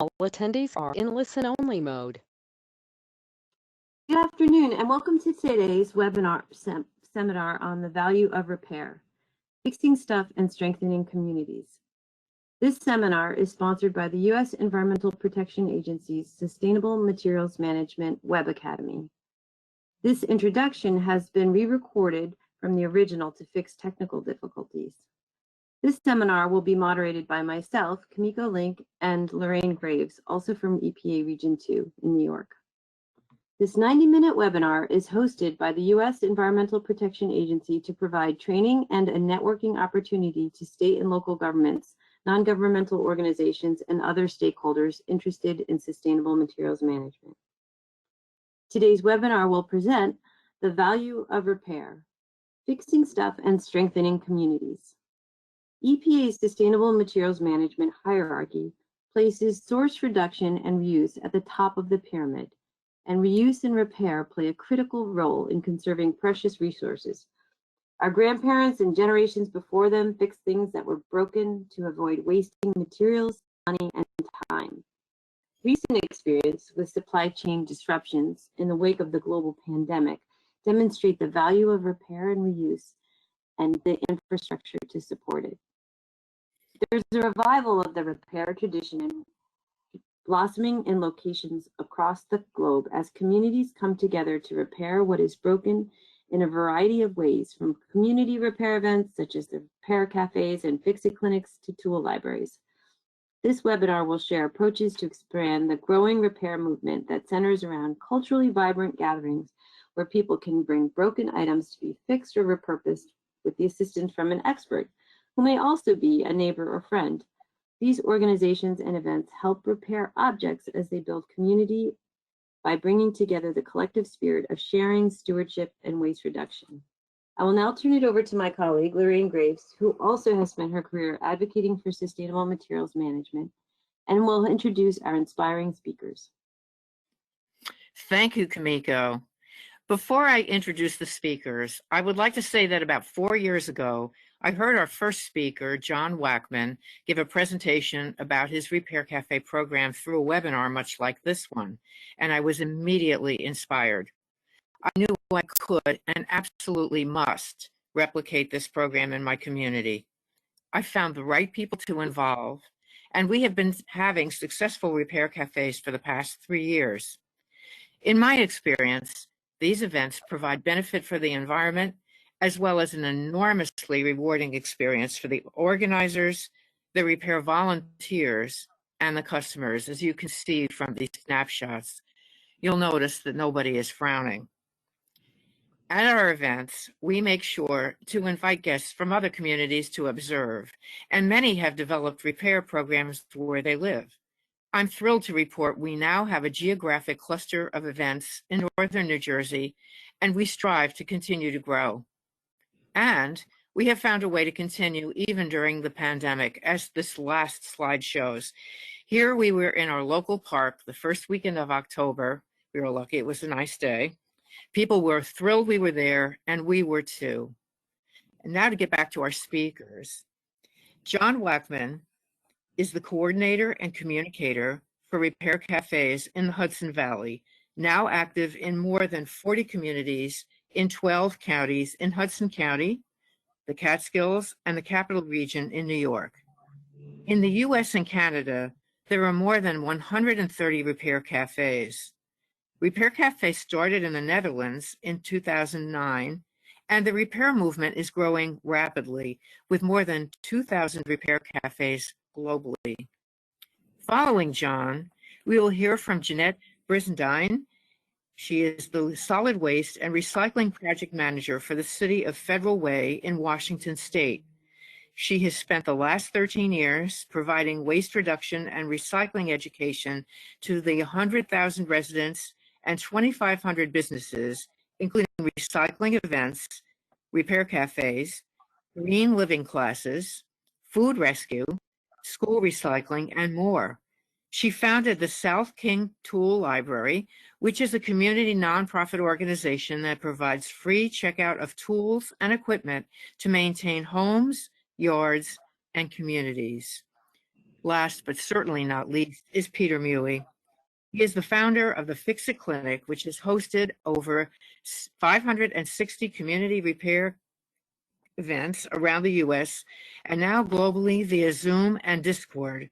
All attendees are in listen-only mode. Good afternoon, and welcome to today's webinar seminar on the value of repair, fixing stuff and strengthening communities. This seminar is sponsored by the U.S. Environmental Protection Agency's Sustainable Materials Management Web Academy. This introduction has been re-recorded from the original to fix technical difficulties. This seminar will be moderated by myself, Kimiko Link, and Lorraine Graves, also from EPA Region 2 in New York. This 90-minute webinar is hosted by the U.S. Environmental Protection Agency to provide training and a networking opportunity to state and local governments, non-governmental organizations, and other stakeholders interested in sustainable materials management. Today's webinar will present the value of repair, fixing stuff and strengthening communities. EPA's Sustainable Materials Management hierarchy places source reduction and reuse at the top of the pyramid, and reuse and repair play a critical role in conserving precious resources. Our grandparents and generations before them fixed things that were broken to avoid wasting materials, money, and time. Recent experience with supply chain disruptions in the wake of the global pandemic demonstrate the value of repair and reuse and the infrastructure to support it. There's a revival of the repair tradition blossoming in locations across the globe as communities come together to repair what is broken in a variety of ways, from community repair events such as the repair cafes and Fixit clinics to tool libraries. This webinar will share approaches to expand the growing repair movement that centers around culturally vibrant gatherings where people can bring broken items to be fixed or repurposed with the assistance from an expert, who may also be a neighbor or friend. These organizations and events help repair objects as they build community by bringing together the collective spirit of sharing, stewardship, and waste reduction. I will now turn it over to my colleague, Lorraine Graves, who also has spent her career advocating for sustainable materials management, and will introduce our inspiring speakers. Thank you, Kimiko. Before I introduce the speakers, I would like to say that about 4 years ago, I heard our first speaker, John Wackman, give a presentation about his Repair Cafe program through a webinar much like this one, and I was immediately inspired. I knew I could and absolutely must replicate this program in my community. I found the right people to involve, and we have been having successful repair cafes for the past 3 years. In my experience, these events provide benefit for the environment, as well as an enormously rewarding experience for the organizers, the repair volunteers, and the customers. As you can see from these snapshots, you'll notice that nobody is frowning. At our events, we make sure to invite guests from other communities to observe, and many have developed repair programs where they live. I'm thrilled to report we now have a geographic cluster of events in northern New Jersey, and we strive to continue to grow. And we have found a way to continue even during the pandemic, as this last slide shows. Here we were in our local park the first weekend of October. We were lucky, it was a nice day. People were thrilled we were there, and we were too. And now to get back to our speakers. John Wackman is the coordinator and communicator for repair cafes in the Hudson Valley, now active in more than 40 communities in 12 counties in Hudson County, the Catskills, and the Capital Region in New York. In the US and Canada, there are more than 130 repair cafes. Repair cafes started in the Netherlands in 2009, and the repair movement is growing rapidly, with more than 2,000 repair cafes globally. Following John, we will hear from Jeanette Brizendine. She is the Solid Waste and Recycling Project Manager for the City of Federal Way in Washington State. She has spent the last 13 years providing waste reduction and recycling education to the 100,000 residents and 2,500 businesses, including recycling events, repair cafes, green living classes, food rescue, school recycling, and more. She founded the South King Tool Library, which is a community nonprofit organization that provides free checkout of tools and equipment to maintain homes, yards, and communities. last but certainly not least, is Peter Mewey. He is the founder of the Fixit Clinic, which has hosted over 560 community repair events around the U.S. and now globally via Zoom and Discord.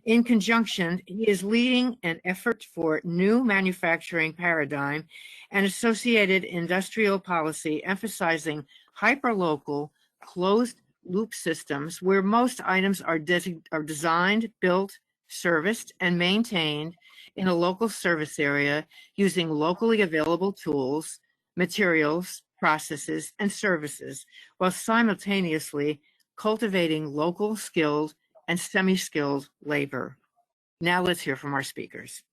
In conjunction, he is leading an effort for new manufacturing paradigm and associated industrial policy emphasizing hyperlocal, closed-loop systems where most items are designed, built, serviced, and maintained in a local service area using locally available tools, materials, processes, and services, while simultaneously cultivating local skilled and semi-skilled labor. Now let's hear from our speakers.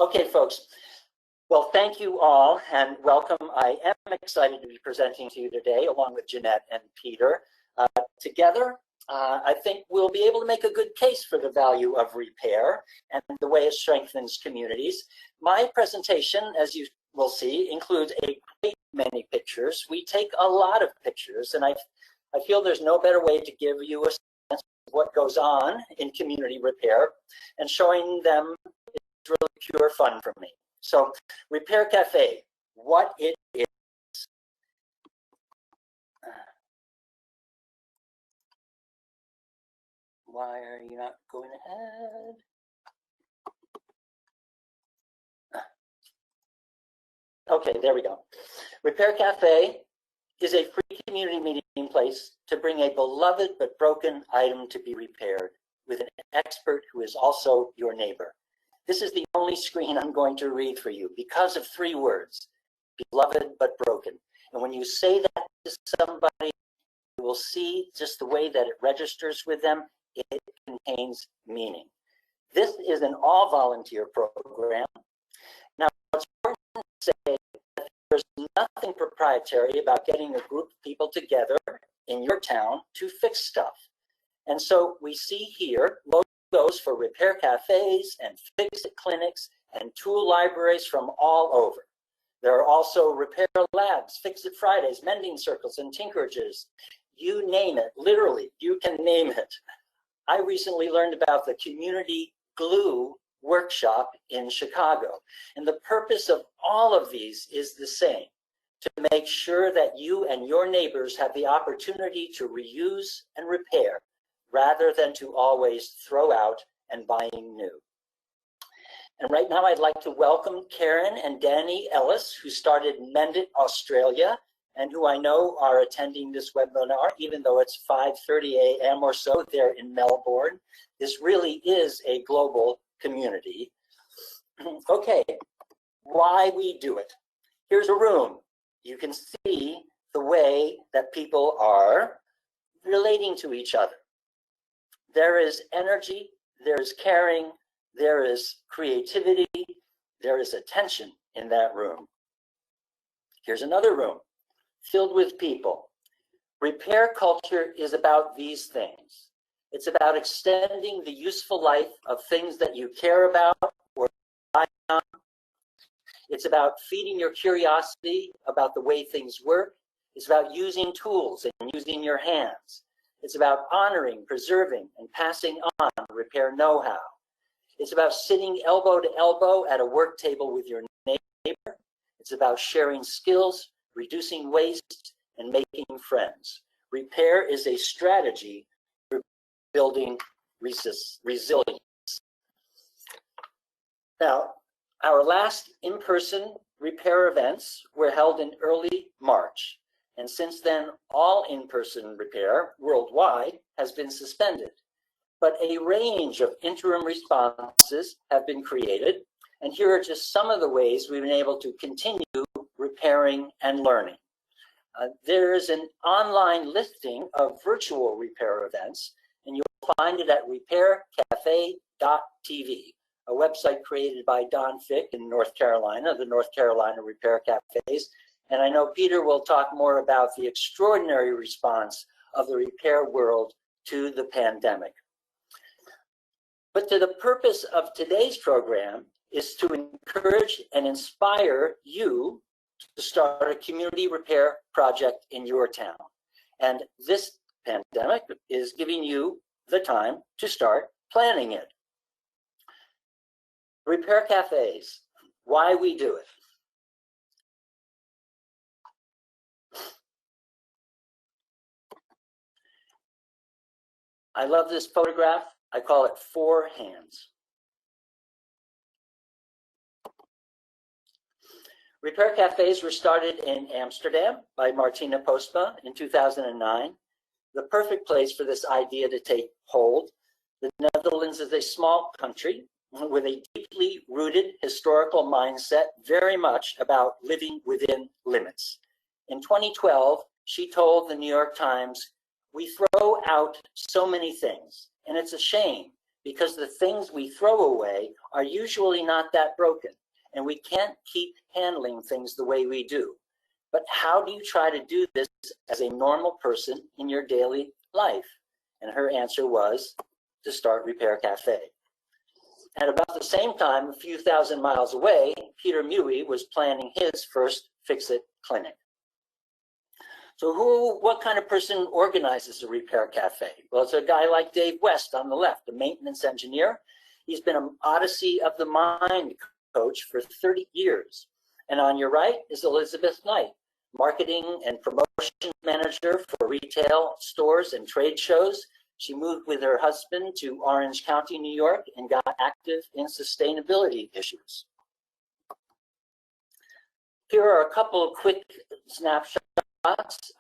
Okay, folks. Well, thank you all and welcome. I am excited to be presenting to you today along with Jeanette and Peter. Together, I think we'll be able to make a good case for the value of repair and the way it strengthens communities. My presentation, as you will see, includes a great many pictures. We take a lot of pictures, and I feel there's no better way to give you a sense of what goes on in community repair, and showing them is really pure fun for me. So, Repair Cafe, what it is. Why are you not going ahead? Okay, there we go. Repair Cafe is a free community meeting place to bring a beloved but broken item to be repaired with an expert who is also your neighbor. This is the only screen I'm going to read for you because of 3 words, beloved but broken. And when you say that to somebody, you will see just the way that it registers with them, it contains meaning. This is an all-volunteer program. Now, it's important to say that there's nothing proprietary about getting a group of people together in your town to fix stuff. And so we see here logos for repair cafes and Fixit clinics and tool libraries from all over. There are also repair labs, Fixit Fridays, mending circles, and tinkerages. You name it, literally, you can name it. I recently learned about the Community Glue workshop in Chicago. And the purpose of all of these is the same, to make sure that you and your neighbors have the opportunity to reuse and repair rather than to always throw out and buying new. And right now I'd like to welcome Karen and Danny Ellis, who started Mend It Australia, and who I know are attending this webinar, even though it's 5:30 a.m. or so there in Melbourne. This really is a global community. Okay, why we do it. Here's a room. You can see the way that people are relating to each other. There is energy, there is caring, there is creativity, there is attention in that room. Here's another room filled with people. Repair culture is about these things. It's about extending the useful life of things that you care about or rely on. It's about feeding your curiosity about the way things work. It's about using tools and using your hands. It's about honoring, preserving, and passing on repair know-how. It's about sitting elbow to elbow at a work table with your neighbor. It's about sharing skills, reducing waste, and making friends. Repair is a strategy for building resilience. Now, our last in-person repair events were held in early March. And since then, all in-person repair worldwide has been suspended. But a range of interim responses have been created. And here are just some of the ways we've been able to continue repairing and learning. There is an online listing of virtual repair events, and you'll find it at repaircafe.tv, a website created by Don Fick in North Carolina, the North Carolina Repair Cafes. And I know Peter will talk more about the extraordinary response of the repair world to the pandemic. But to the purpose of today's program is to encourage and inspire you to start a community repair project in your town. And this pandemic is giving you the time to start planning it. Repair cafes, why we do it. I love this photograph. I call it Four Hands. Repair cafes were started in Amsterdam by Martina Postma in 2009. The perfect place for this idea to take hold. The Netherlands is a small country with a deeply rooted historical mindset, very much about living within limits. In 2012, she told the New York Times, "We throw out so many things, and it's a shame because the things we throw away are usually not that broken, and we can't keep handling things the way we do. But how do you try to do this as a normal person in your daily life?" And her answer was to start Repair Cafe. At about the same time, a few thousand miles away, Peter Mui was planning his first Fixit clinic. So what kind of person organizes a repair cafe? Well, it's a guy like Dave West on the left, a maintenance engineer. He's been an Odyssey of the Mind coach for 30 years. And on your right is Elizabeth Knight, marketing and promotion manager for retail stores and trade shows. She moved with her husband to Orange County, New York, and got active in sustainability issues. Here are a couple of quick snapshots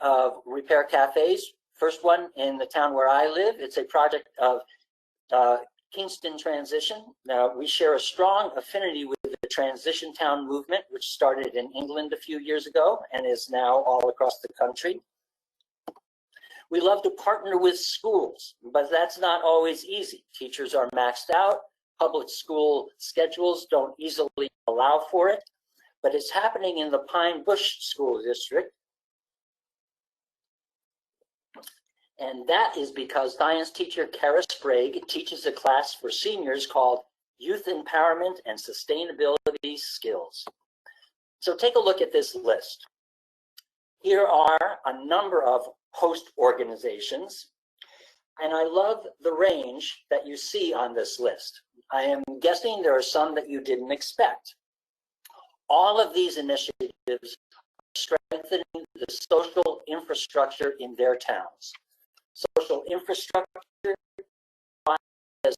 of repair cafes. First one in the town where I live. It's a project of Kingston Transition. Now, we share a strong affinity with the Transition Town movement, which started in England a few years ago and is now all across the country. We love to partner with schools, but that's not always easy. Teachers are maxed out. Public school schedules don't easily allow for it, but it's happening in the Pine Bush School District. And that is because science teacher Kara Sprague teaches a class for seniors called Youth Empowerment and Sustainability Skills. So take a look at this list. Here are a number of host organizations, and I love the range that you see on this list. I am guessing there are some that you didn't expect. All of these initiatives are strengthening the social infrastructure in their towns. Social infrastructure as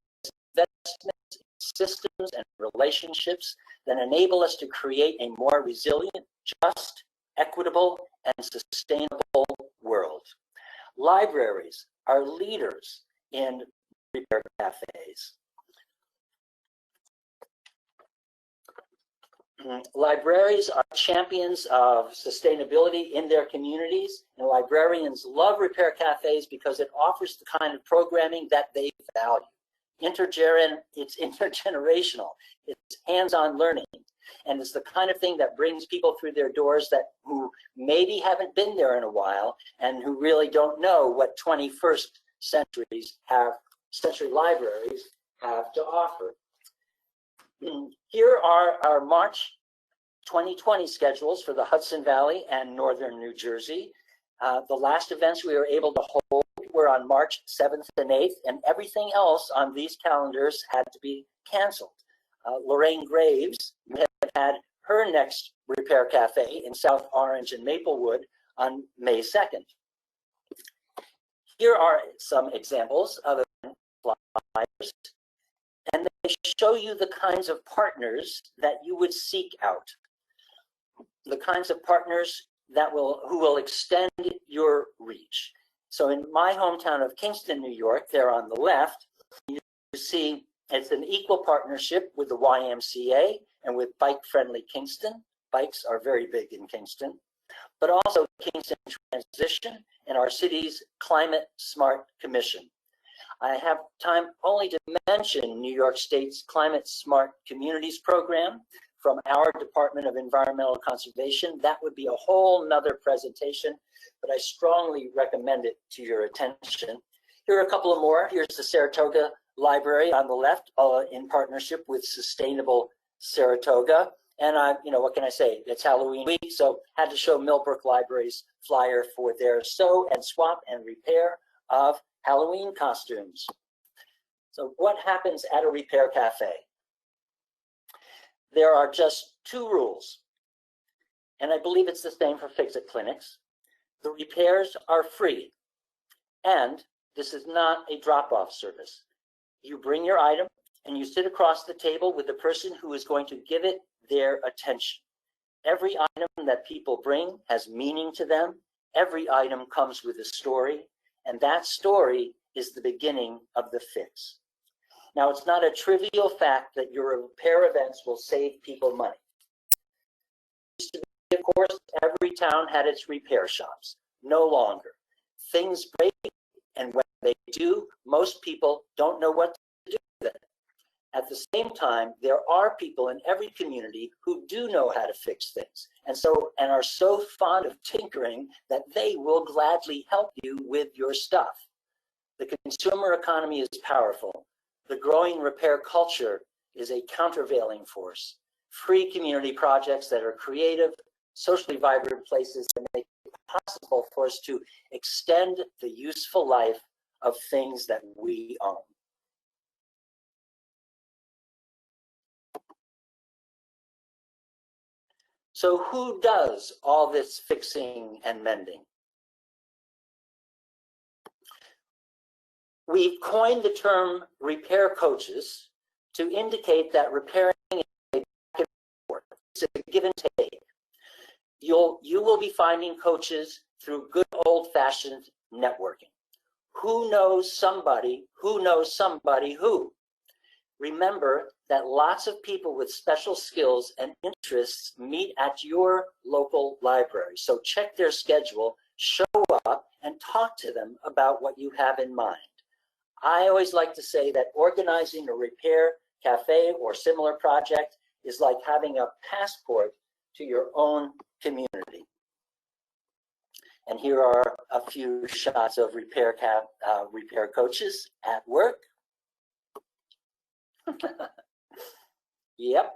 investments, systems, and relationships that enable us to create a more resilient, just, equitable, and sustainable world. Libraries are leaders in repair cafes. Libraries are champions of sustainability in their communities, and librarians love repair cafes because it offers the kind of programming that they value. It's intergenerational, it's hands-on learning, and it's the kind of thing that brings people through their doors who maybe haven't been there in a while and who really don't know what 21st century libraries have to offer. Here are our March 2020 schedules for the Hudson Valley and Northern New Jersey. The last events we were able to hold were on March 7th and 8th, and everything else on these calendars had to be canceled. Lorraine Graves had her next repair cafe in South Orange and Maplewood on May 2nd. Here are some examples of event flyers, and they show you the kinds of partners that you would seek out, the kinds of partners who will extend your reach. So in my hometown of Kingston, New York, there on the left, you see it's an equal partnership with the YMCA and with Bike Friendly Kingston. Bikes are very big in Kingston, but also Kingston Transition and our city's Climate Smart Commission. I have time only to mention New York State's Climate Smart Communities program from our Department of Environmental Conservation. That would be a whole nother presentation, but I strongly recommend it to your attention. Here are a couple of more. Here's the Saratoga Library on the left in partnership with Sustainable Saratoga. And what can I say? It's Halloween week, so had to show Millbrook Library's flyer for their sew and swap and repair of Halloween costumes. So what happens at a repair cafe? There are just 2 rules, and I believe it's the same for Fixit clinics. The repairs are free, and this is not a drop-off service. You bring your item, and you sit across the table with the person who is going to give it their attention. Every item that people bring has meaning to them. Every item comes with a story, and that story is the beginning of the fix. Now, it's not a trivial fact that your repair events will save people money. Of course, every town had its repair shops. No longer. Things break, and when they do, most people don't know what to do with it. At the same time, there are people in every community who do know how to fix things, and are so fond of tinkering that they will gladly help you with your stuff. The consumer economy is powerful. The growing repair culture is a countervailing force. Free community projects that are creative, socially vibrant places that make it possible for us to extend the useful life of things that we own. So who does all this fixing and mending? We've coined the term repair coaches to indicate that repairing is a back and forth. It's a give and take. You will be finding coaches through good old-fashioned networking. Who knows somebody who knows somebody who? Remember that lots of people with special skills and interests meet at your local library. So check their schedule, show up, and talk to them about what you have in mind. I always like to say that organizing a repair cafe or similar project is like having a passport to your own community. And here are a few shots of repair coaches at work. Yep.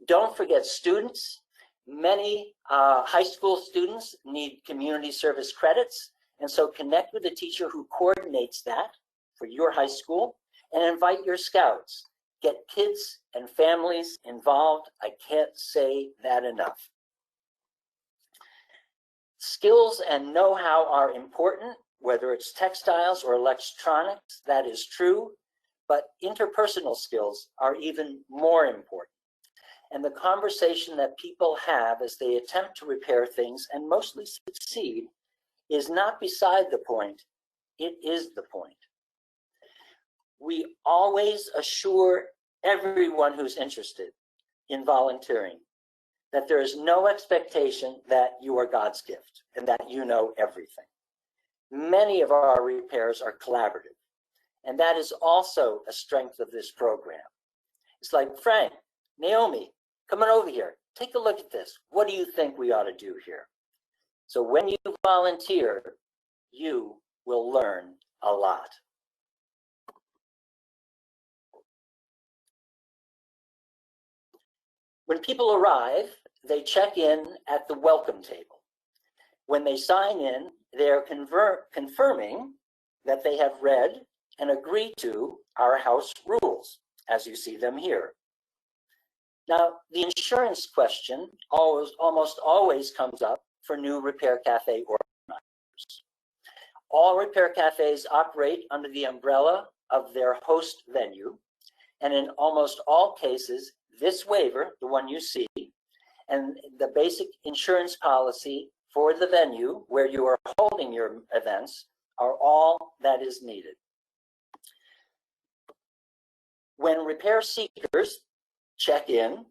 Don't forget students. Many high school students need community service credits, and so connect with a teacher who coordinates that for your high school and invite your scouts. Get kids and families involved. I can't say that enough. Skills and know-how are important, whether it's textiles or electronics, that is true, but interpersonal skills are even more important. And the conversation that people have as they attempt to repair things and mostly succeed is not beside the point, it is the point. We always assure everyone who's interested in volunteering that there is no expectation that you are God's gift and that you know everything. Many of our repairs are collaborative, and that is also a strength of this program. It's like, Frank, Naomi, come on over here. Take a look at this. What do you think we ought to do here? So when you volunteer, you will learn a lot. When people arrive, they check in at the welcome table. When they sign in, they're confirming that they have read and agree to our house rules, as you see them here. Now, the insurance question almost always comes up for new repair cafe organizers. All repair cafes operate under the umbrella of their host venue, and in almost all cases, this waiver, the one you see, and the basic insurance policy for the venue where you are holding your events are all that is needed. When repair seekers check in,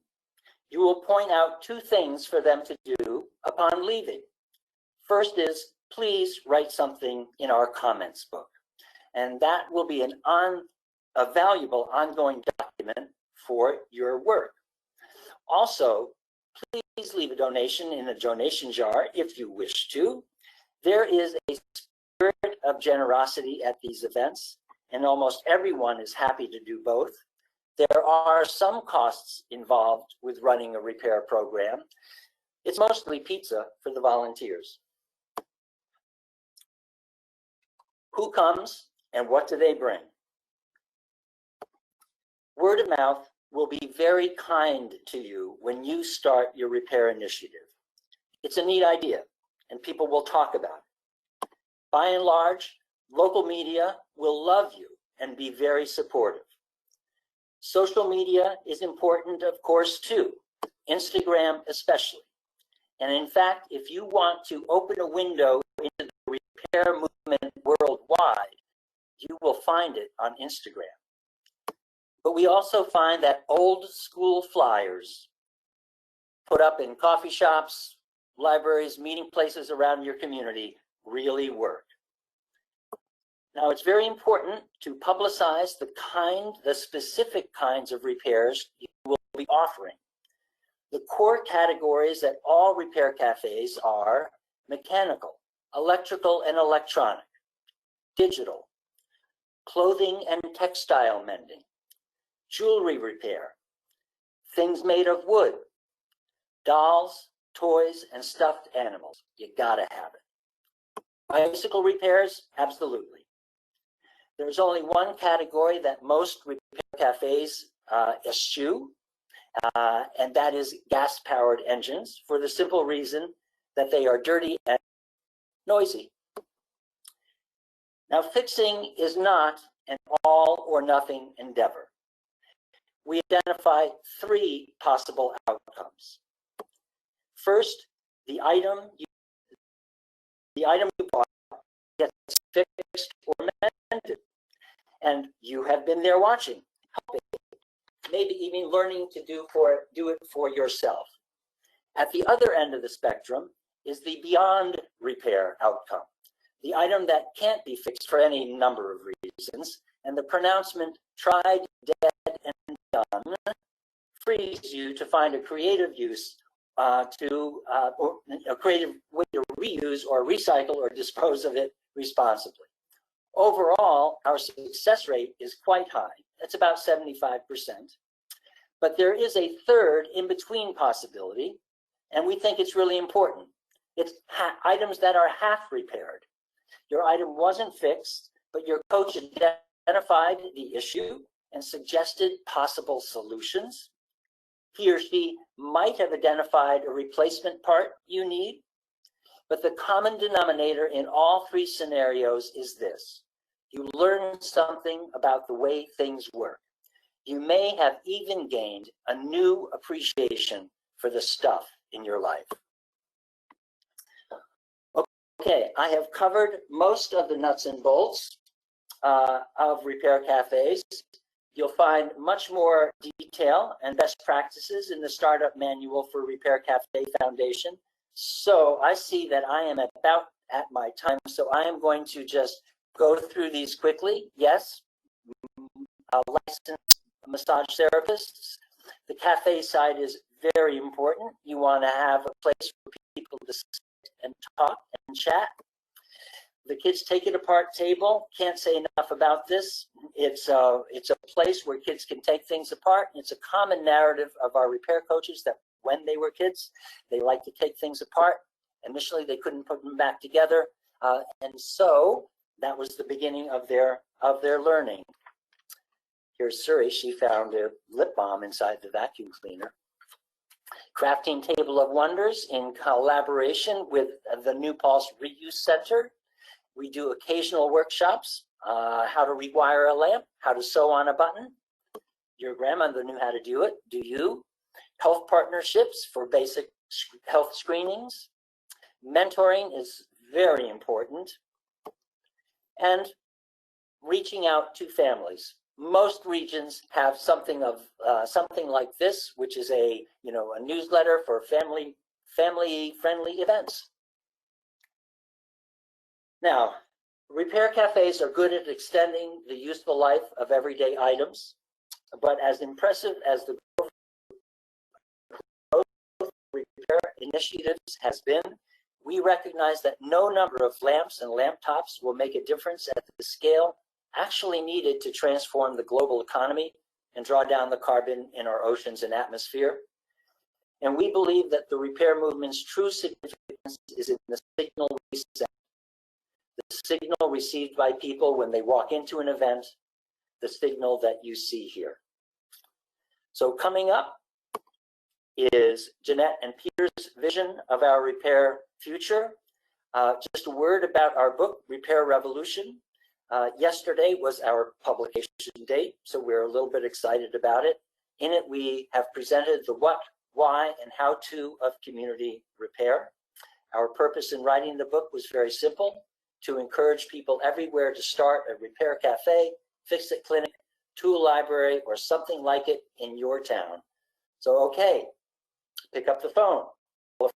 you will point out two things for them to do upon leaving. First is, please write something in our comments book. And that will be a valuable ongoing document for your work. Also, please leave a donation in a donation jar if you wish to. There is a spirit of generosity at these events, and almost everyone is happy to do both. There are some costs involved with running a repair program. It's mostly pizza for the volunteers. Who comes and what do they bring? Word of mouth will be very kind to you when you start your repair initiative. It's a neat idea, and people will talk about it. By and large, local media will love you and be very supportive. Social media is important, of course, too, Instagram especially. And in fact, if you want to open a window into the repair movement worldwide, you will find it on Instagram. But we also find that old school flyers put up in coffee shops, libraries, meeting places around your community really work. Now, it's very important to publicize the specific kinds of repairs you will be offering. The core categories at all repair cafes are mechanical, electrical and electronic, digital, clothing and textile mending, jewelry repair, things made of wood, dolls, toys, and stuffed animals. You gotta have it. Bicycle repairs, absolutely. There's only one category that most repair cafes eschew, and that is gas-powered engines, for the simple reason that they are dirty and noisy. Now, fixing is not an all-or-nothing endeavor. We identify three possible outcomes. First, the item you bought gets fixed or mended, and you have been there watching, helping, maybe even learning to do it for yourself. At the other end of the spectrum is the beyond repair outcome, the item that can't be fixed for any number of reasons, and the pronouncement tried, dead, and done frees you to find a creative use or a creative way to reuse or recycle or dispose of it responsibly. Overall, our success rate is quite high. It's about 75%. But there is a third in-between possibility, and we think it's really important. It's items that are half repaired. Your item wasn't fixed, but your coach identified the issue and suggested possible solutions. He or she might have identified a replacement part you need, but the common denominator in all three scenarios is this: you learn something about the way things work. You may have even gained a new appreciation for the stuff in your life. Okay, I have covered most of the nuts and bolts of repair cafes. You'll find much more detail and best practices in the Startup Manual for Repair Cafe Foundation. So I see that I am about at my time, so I am going to just go through these quickly. Yes, licensed massage therapists. The cafe side is very important. You want to have a place for people to sit and talk and chat. The kids take it apart table. Can't say enough about this. It's a place where kids can take things apart. It's a common narrative of our repair coaches that when they were kids, they like to take things apart. Initially, they couldn't put them back together, and so that was the beginning of their learning. Here's Suri. She found a lip balm inside the vacuum cleaner. Crafting Table of Wonders in collaboration with the New Paltz Reuse Center. We do occasional workshops, how to rewire a lamp, how to sew on a button. Your grandmother knew how to do it, do you? Health partnerships for basic health screenings. Mentoring is very important. And reaching out to families. Most regions have something like this, which is a newsletter for family-friendly events. Now, repair cafes are good at extending the useful life of everyday items, but as impressive as the growth of repair initiatives has been, we recognize that no number of lamps and lamp tops will make a difference at the scale actually needed to transform the global economy and draw down the carbon in our oceans and atmosphere. And we believe that the repair movement's true significance is in the signal we send, the signal received by people when they walk into an event, the signal that you see here. So coming up is Jeanette and Peter's vision of our repair future. Just a word about our book, Repair Revolution. Yesterday was our publication date, so we're a little bit excited about it. In it, we have presented the what, why, and how to of community repair. Our purpose in writing the book was very simple: to encourage people everywhere to start a repair cafe, Fixit clinic, tool library, or something like it in your town. So, okay, pick up the phone. A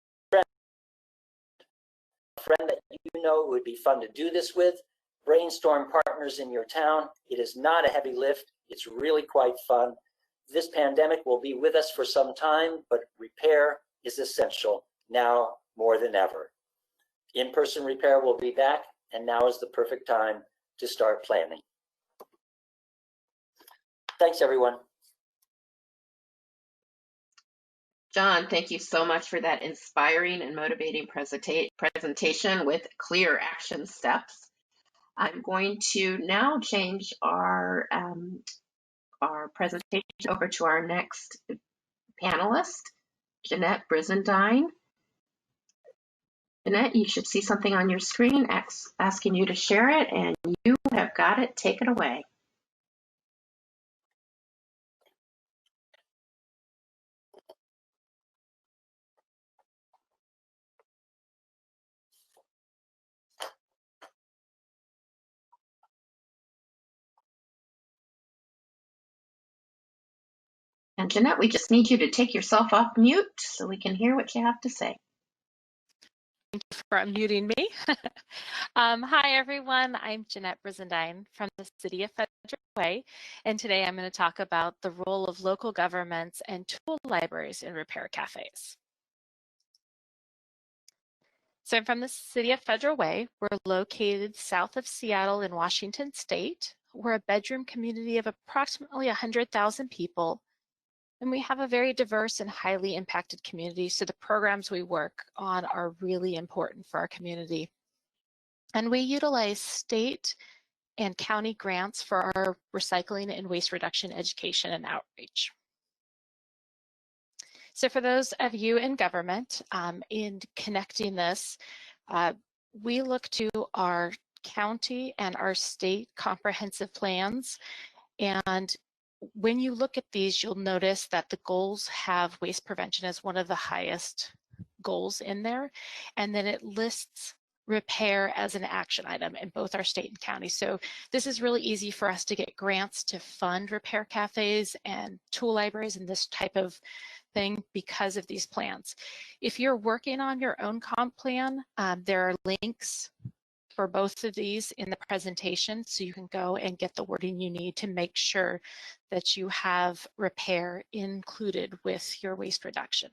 friend that you know would be fun to do this with. Brainstorm partners in your town. It is not a heavy lift. It's really quite fun. This pandemic will be with us for some time, but repair is essential now more than ever. In-person repair will be back, and now is the perfect time to start planning. Thanks, everyone. John, thank you so much for that inspiring and motivating presentation with clear action steps. I'm going to now change our presentation over to our next panelist, Jeanette Brizendine. Jeanette, you should see something on your screen asking you to share it, and you have got it. Take it away. And Jeanette, we just need you to take yourself off mute so we can hear what you have to say. Thank you for unmuting me. Hi, everyone. I'm Jeanette Brizendine from the City of Federal Way, and today I'm going to talk about the role of local governments and tool libraries in repair cafes. So I'm from the City of Federal Way. We're located south of Seattle in Washington State. We're a bedroom community of approximately 100,000 people. And we have a very diverse and highly impacted community, so the programs we work on are really important for our community. And we utilize state and county grants for our recycling and waste reduction education and outreach. So for those of you in government, in connecting this, we look to our county and our state comprehensive plans, and when you look at these, you'll notice that the goals have waste prevention as one of the highest goals in there. And then it lists repair as an action item in both our state and county. So this is really easy for us to get grants to fund repair cafes and tool libraries and this type of thing because of these plans. If you're working on your own comp plan, there are links for both of these in the presentation, so you can go and get the wording you need to make sure that you have repair included with your waste reduction.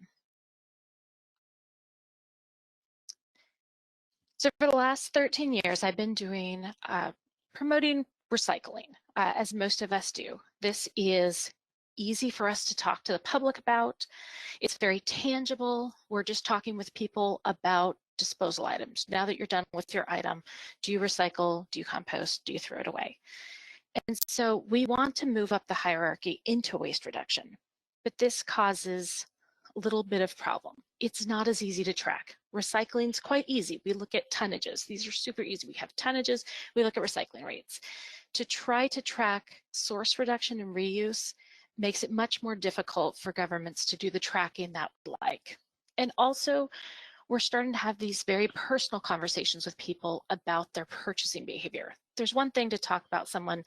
So for the last 13 years, I've been doing promoting recycling, as most of us do. This is easy for us to talk to the public about. It's very tangible. We're just talking with people about disposal items. Now that you're done with your item, do you recycle? Do you compost? Do you throw it away? And so we want to move up the hierarchy into waste reduction, but this causes a little bit of problem. It's not as easy to track. Recycling's quite easy. We look at tonnages. These are super easy. We have tonnages. We look at recycling rates. To try to track source reduction and reuse makes it much more difficult for governments to do the tracking that we like. And also, we're starting to have these very personal conversations with people about their purchasing behavior. There's one thing to talk about someone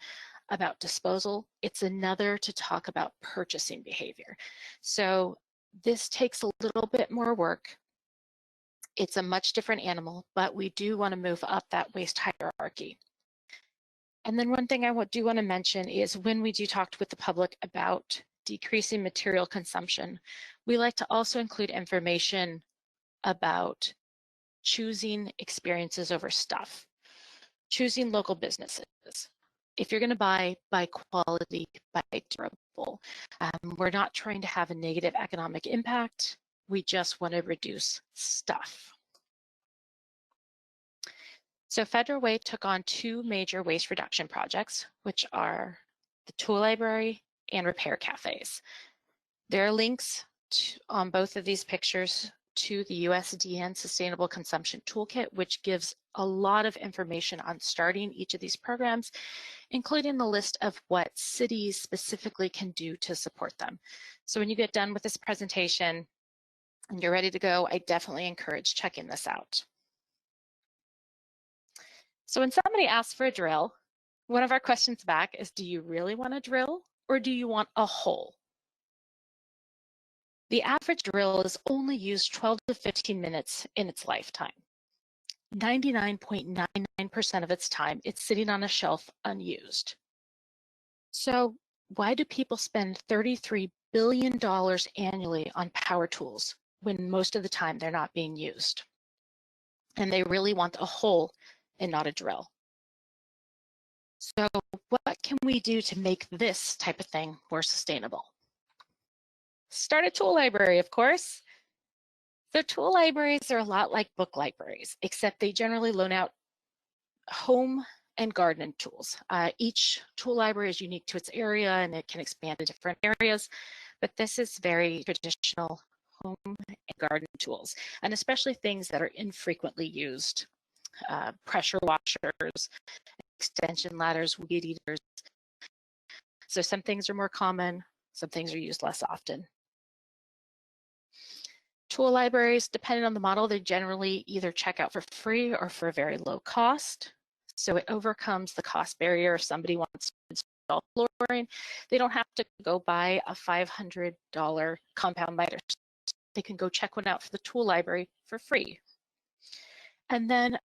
about disposal. It's another to talk about purchasing behavior. So this takes a little bit more work. It's a much different animal, but we do want to move up that waste hierarchy. And then one thing I do want to mention is when we do talk with the public about decreasing material consumption, we like to also include information about choosing experiences over stuff, choosing local businesses, if you're going to buy quality, buy durable. We're not trying to have a negative economic impact. We just want to reduce stuff. So Federal Way took on two major waste reduction projects, which are the tool library and repair cafes. There are links on both of these pictures to the USDN Sustainable Consumption Toolkit, which gives a lot of information on starting each of these programs, including the list of what cities specifically can do to support them. So when you get done with this presentation and you're ready to go, I definitely encourage checking this out. So when somebody asks for a drill, one of our questions back is, do you really want a drill or do you want a hole? The average drill is only used 12 to 15 minutes in its lifetime. 99.99% of its time, it's sitting on a shelf unused. So why do people spend $33 billion annually on power tools when most of the time they're not being used? And they really want a hole and not a drill. So what can we do to make this type of thing more sustainable? Start a tool library, of course. So tool libraries are a lot like book libraries, except they generally loan out home and garden tools. Each tool library is unique to its area and it can expand to different areas, but this is very traditional home and garden tools, and especially things that are infrequently used. Pressure washers, extension ladders, weed eaters. So some things are more common, some things are used less often. Tool libraries, depending on the model, they generally either check out for free or for a very low cost. So it overcomes the cost barrier. If somebody wants to install flooring, they don't have to go buy a $500 compound miter. They can go check one out for the tool library for free. And then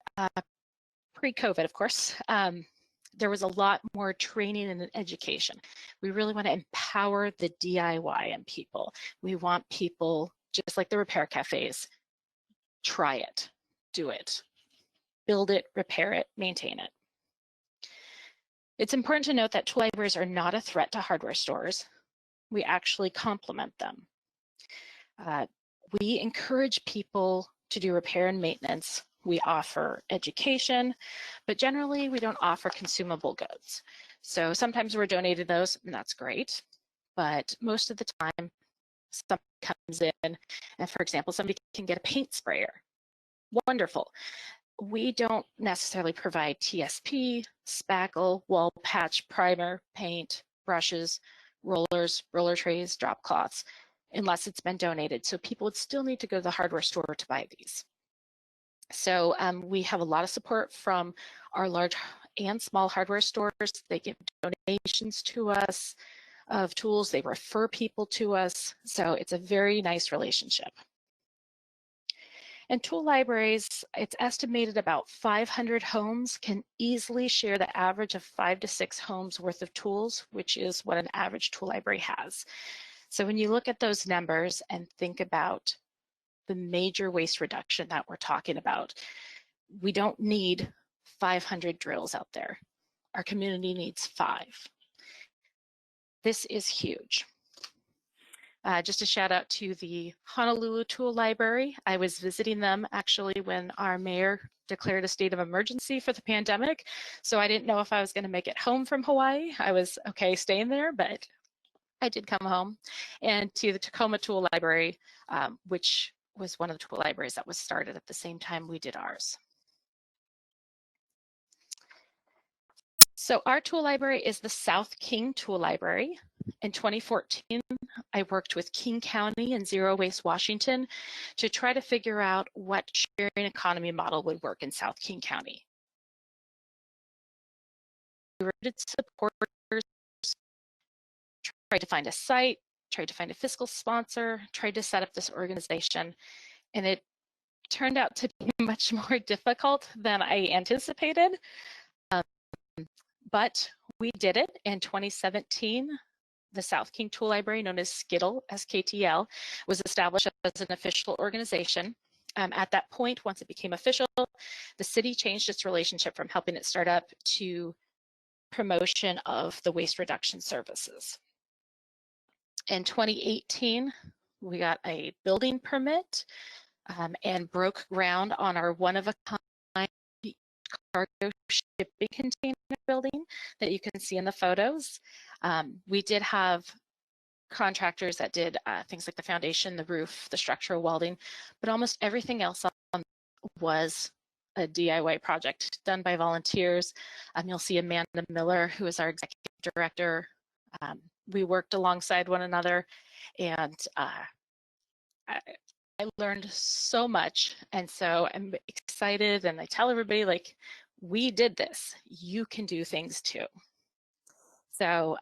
pre-COVID, of course, there was a lot more training and education. We really want to empower the DIY in people. We want people, just like the repair cafes, try it, do it, build it, repair it, maintain it. It's important to note that tool libraries are not a threat to hardware stores. We actually complement them. We encourage people to do repair and maintenance. We offer education, but generally we don't offer consumable goods. So sometimes we're donating those, and that's great. But most of the time, somebody comes in, and for example, somebody can get a paint sprayer. Wonderful. We don't necessarily provide TSP, spackle, wall patch, primer, paint, brushes, rollers, roller trays, drop cloths, unless it's been donated. So people would still need to go to the hardware store to buy these. So we have a lot of support from our large and small hardware stores. They give donations to us of tools. They refer people to us. So it's a very nice relationship. And tool libraries, it's estimated about 500 homes can easily share the average of 5 to 6 homes worth of tools, which is what an average tool library has. So when you look at those numbers and think about the major waste reduction that we're talking about, we don't need 500 drills out there. Our community needs 5. This is huge. Just a shout out to the Honolulu Tool Library. I was visiting them actually when our mayor declared a state of emergency for the pandemic. So I didn't know if I was going to make it home from Hawaii. I was okay staying there, but I did come home. And to the Tacoma Tool Library, which was one of the tool libraries that was started at the same time we did ours. So our tool library is the South King Tool Library. In 2014, I worked with King County and Zero Waste Washington to try to figure out what sharing economy model would work in South King County. We recruited supporters, tried to find a site, tried to find a fiscal sponsor, tried to set up this organization, and it turned out to be much more difficult than I anticipated. But we did it in 2017. The South King Tool Library, known as SKTL, SKTL, was established as an official organization. At that point, once it became official, the city changed its relationship from helping it start up to promotion of the waste reduction services. In 2018, we got a building permit and broke ground on our one-of-a-kind cargo shipping container building that you can see in the photos. We did have contractors that did things like the foundation, the roof, the structural welding, but almost everything else was a DIY project done by volunteers. You'll see Amanda Miller, who is our executive director. We worked alongside one another, and I learned so much, and so I'm excited, and I tell everybody, like, we did this. You can do things too. So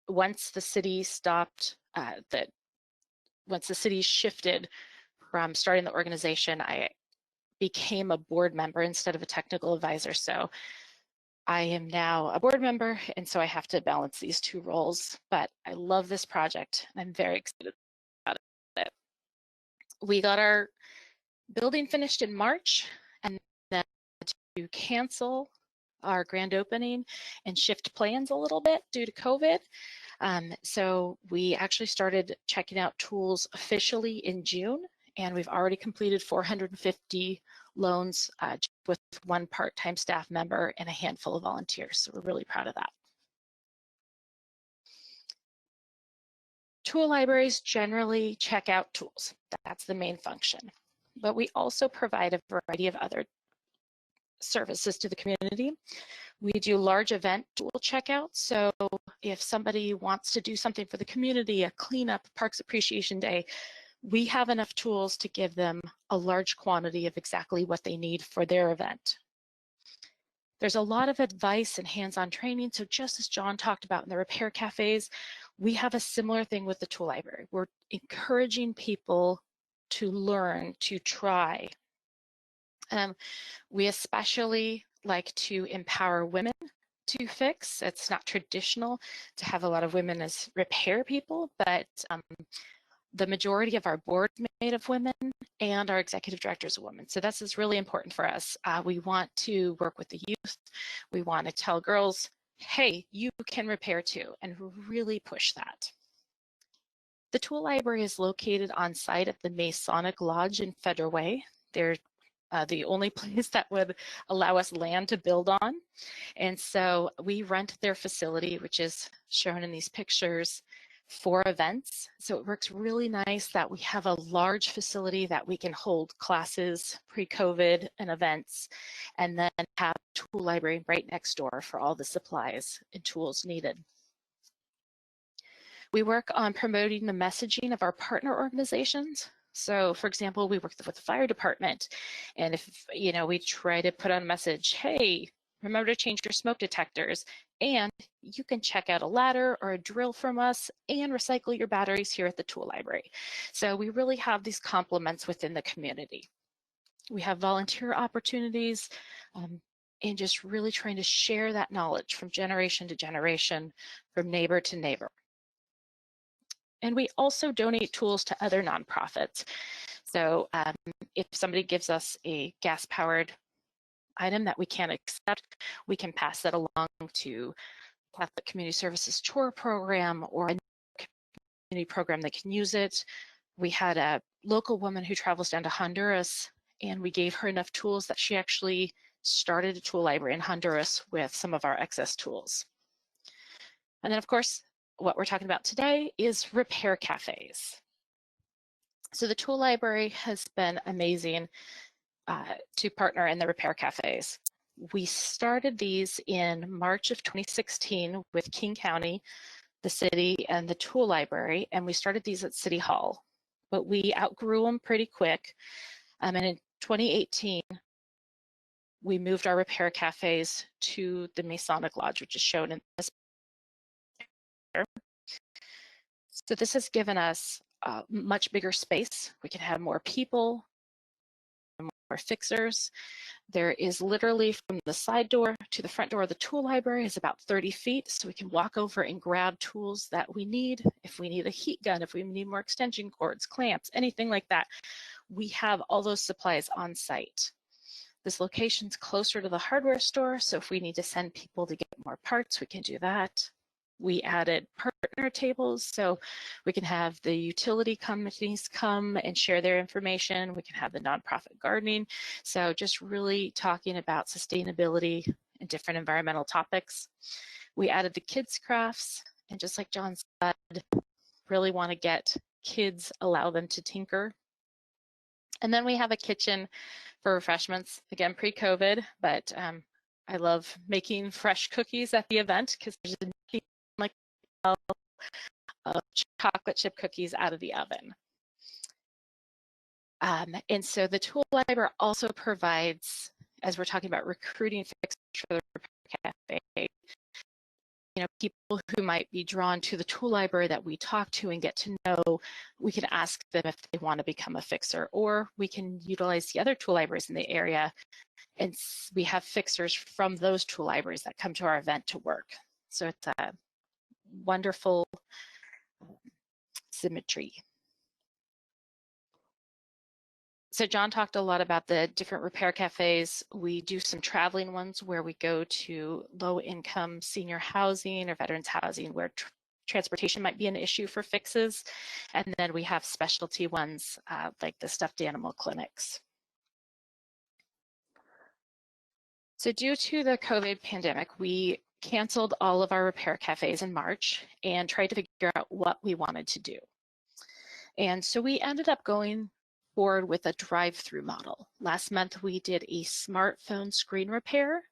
once the city stopped, once the city shifted from starting the organization, I became a board member instead of a technical advisor. So I am now a board member, and so I have to balance these two roles. But I love this project, and I'm very excited about it. We got our building finished in March, and then to cancel our grand opening and shift plans a little bit due to COVID. So we actually started checking out tools officially in June, and we've already completed 450 loans with one part-time staff member and a handful of volunteers. So we're really proud of that. Tool libraries generally check out tools. That's the main function. But we also provide a variety of other services to the community. We do large event tool checkouts. So if somebody wants to do something for the community, a cleanup, Parks Appreciation Day, we have enough tools to give them a large quantity of exactly what they need for their event. There's a lot of advice and hands-on training. So just as John talked about in the repair cafes, we have a similar thing with the tool library. We're encouraging people to learn, to try. We especially like to empower women to fix. It's not traditional to have a lot of women as repair people, but the majority of our board is made of women, and our executive director is a woman. So this is really important for us. We want to work with the youth. We want to tell girls, hey, you can repair too, and really push that. The tool library is located on site at the Masonic Lodge in Federal Way. They're the only place that would allow us land to build on. And so we rent their facility, which is shown in these pictures, for events. So it works really nice that we have a large facility that we can hold classes pre-COVID and events, and then have a tool library right next door for all the supplies and tools needed. We work on promoting the messaging of our partner organizations. So for example, we work with the fire department, and if we try to put on a message, hey, remember to change your smoke detectors, and you can check out a ladder or a drill from us and recycle your batteries here at the tool library. So we really have these complements within the community. We have volunteer opportunities, and just really trying to share that knowledge from generation to generation, from neighbor to neighbor. And we also donate tools to other nonprofits. So if somebody gives us a gas-powered item that we can't accept, we can pass that along to Catholic Community Services Chore Program or a community program that can use it. We had a local woman who travels down to Honduras, and we gave her enough tools that she actually started a tool library in Honduras with some of our excess tools. And then of course, what we're talking about today is repair cafes. So the tool library has been amazing to partner in the repair cafes. We started these in March of 2016 with King County, the city, and the tool library, and we started these at City Hall, but we outgrew them pretty quick. And in 2018, we moved our repair cafes to the Masonic Lodge, which is shown in this picture. So this has given us a much bigger space. We can have more people, more fixers. There is literally from the side door to the front door of the tool library is about 30 feet. So we can walk over and grab tools that we need. If we need a heat gun, if we need more extension cords, clamps, anything like that, we have all those supplies on site. This location's closer to the hardware store. So if we need to send people to get more parts, we can do that. We added partner tables, so we can have the utility companies come and share their information. We can have the nonprofit gardening. So just really talking about sustainability and different environmental topics. We added the kids crafts, and just like John said, really want to get kids, allow them to tinker. And then we have a kitchen for refreshments, again, pre-COVID, but I love making fresh cookies at the event because there's nothing like chocolate chip cookies out of the oven. And so the tool library also provides, as we're talking about recruiting fixers for the Repair Cafe, people who might be drawn to the tool library that we talk to and get to know, we can ask them if they want to become a fixer, or we can utilize the other tool libraries in the area, and we have fixers from those tool libraries that come to our event to work. So it's a wonderful symmetry. So John talked a lot about the different repair cafes. We do some traveling ones where we go to low-income senior housing or veterans housing where transportation might be an issue for fixes. And then we have specialty ones like the stuffed animal clinics. So due to the COVID pandemic, we canceled all of our repair cafes in March and tried to figure out what we wanted to do. And so we ended up going forward with a drive-through model. Last month, we did a smartphone screen repair.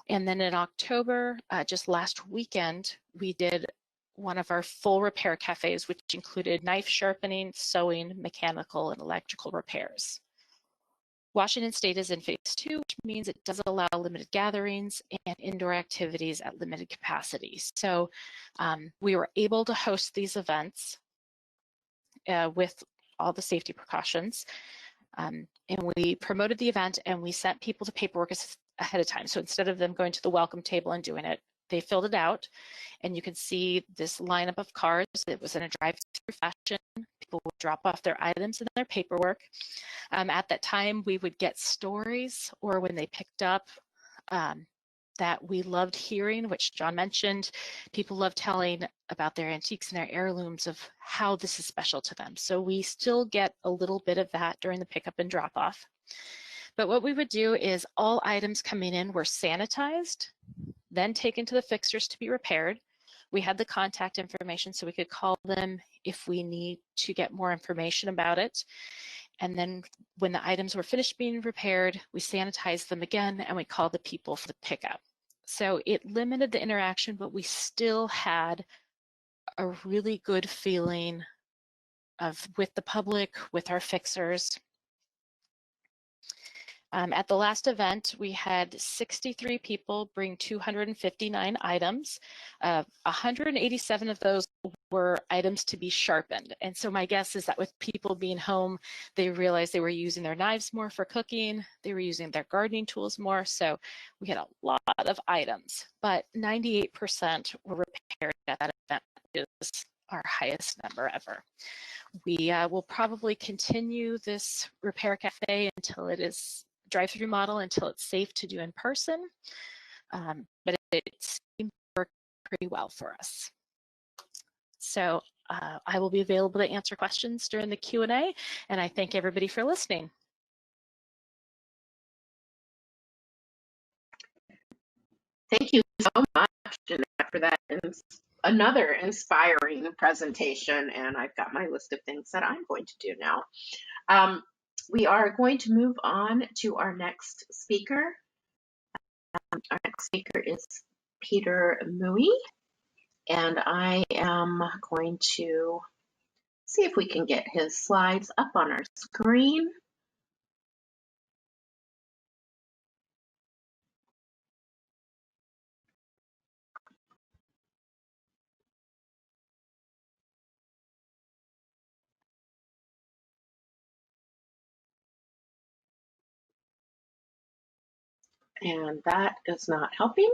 And then in October, just last weekend, we did one of our full repair cafes, which included knife sharpening, sewing, mechanical, and electrical repairs. Washington State is in phase 2, which means it does allow limited gatherings and indoor activities at limited capacity. So we were able to host these events with all the safety precautions. And we promoted the event and we sent people to paperwork ahead of time. So instead of them going to the welcome table and doing it, they filled it out. And you can see this lineup of cars. It was in a drive-through fashion. People would drop off their items and their paperwork. At that time, we would get stories, or when they picked up, that we loved hearing, which John mentioned. People love telling about their antiques and their heirlooms of how this is special to them. So we still get a little bit of that during the pickup and drop off. But what we would do is all items coming in were sanitized, then taken to the fixers to be repaired. We had the contact information so we could call them if we need to get more information about it. And then when the items were finished being repaired, we sanitized them again and we called the people for the pickup. So it limited the interaction, but we still had a really good feeling with the public, with our fixers. At the last event, we had 63 people bring 259 items. 187 of those were items to be sharpened. And so my guess is that with people being home, they realized they were using their knives more for cooking. They were using their gardening tools more. So we had a lot of items, but 98% were repaired at that event, which is our highest number ever. We will probably continue this repair cafe until it is drive-through model until it's safe to do in person, but it seemed to work pretty well for us. So I will be available to answer questions during the Q&A, and I thank everybody for listening. Thank you so much, Jeanette, for that another inspiring presentation, and I've got my list of things that I'm going to do now. We are going to move on to our next speaker. Our next speaker is Peter Mui, and I am going to see if we can get his slides up on our screen. And that is not helping.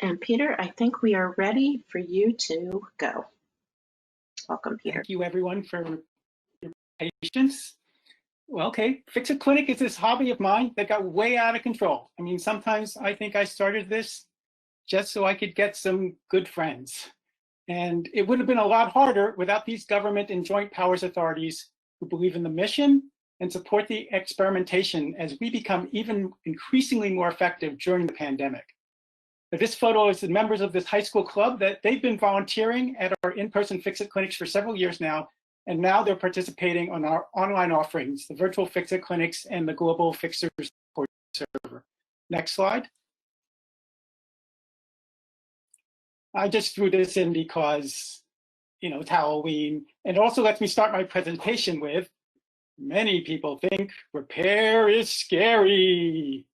And Peter, I think we are ready for you to go. Welcome, Peter. Thank you, everyone, for your patience. Well, okay, Fixit Clinic is this hobby of mine that got way out of control. I mean, sometimes I think I started this just so I could get some good friends. And it would have been a lot harder without these government and joint powers authorities who believe in the mission and support the experimentation as we become even increasingly more effective during the pandemic. But this photo is the members of this high school club that they've been volunteering at our in-person Fixit clinics for several years now, and now they're participating on our online offerings, the virtual Fixit clinics and the global Fixer support server. Next slide. I just threw this in because, you know, it's Halloween, and it also lets me start my presentation with, many people think repair is scary.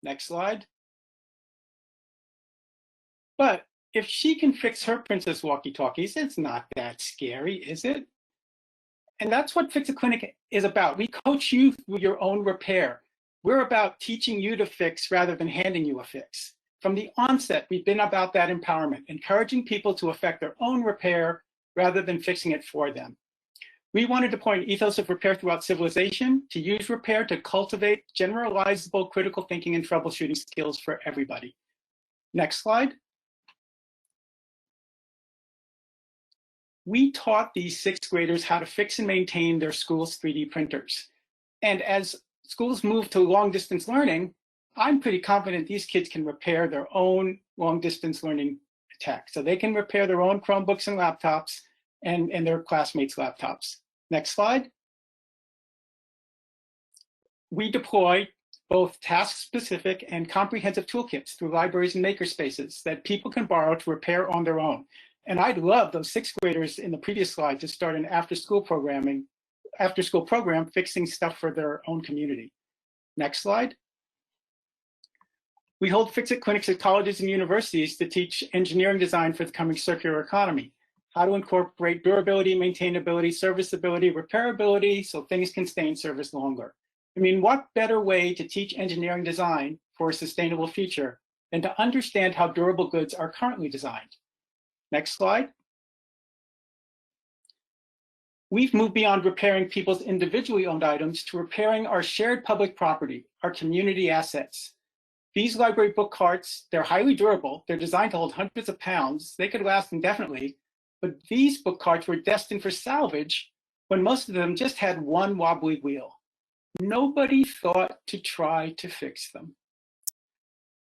Next slide. But if she can fix her Princess walkie-talkies, it's not that scary, is it? And that's what Fixit Clinic is about. We coach you through your own repair. We're about teaching you to fix rather than handing you a fix. From the onset, we've been about that empowerment, encouraging people to effect their own repair rather than fixing it for them. We want to deploy an ethos of repair throughout civilization, to use repair to cultivate generalizable critical thinking and troubleshooting skills for everybody. Next slide. We taught these sixth graders how to fix and maintain their school's 3D printers. And as schools move to long distance learning, I'm pretty confident these kids can repair their own long distance learning tech. So they can repair their own Chromebooks and laptops and their classmates' laptops. Next slide. We deploy both task-specific and comprehensive toolkits through libraries and makerspaces that people can borrow to repair on their own. And I'd love those sixth graders in the previous slide to start an after-school program fixing stuff for their own community. Next slide. We hold Fixit clinics at colleges and universities to teach engineering design for the coming circular economy, how to incorporate durability, maintainability, serviceability, repairability, so things can stay in service longer. I mean, what better way to teach engineering design for a sustainable future than to understand how durable goods are currently designed? Next slide. We've moved beyond repairing people's individually owned items to repairing our shared public property, our community assets. These library book carts, they're highly durable. They're designed to hold hundreds of pounds. They could last indefinitely, but these book carts were destined for salvage when most of them just had one wobbly wheel. Nobody thought to try to fix them.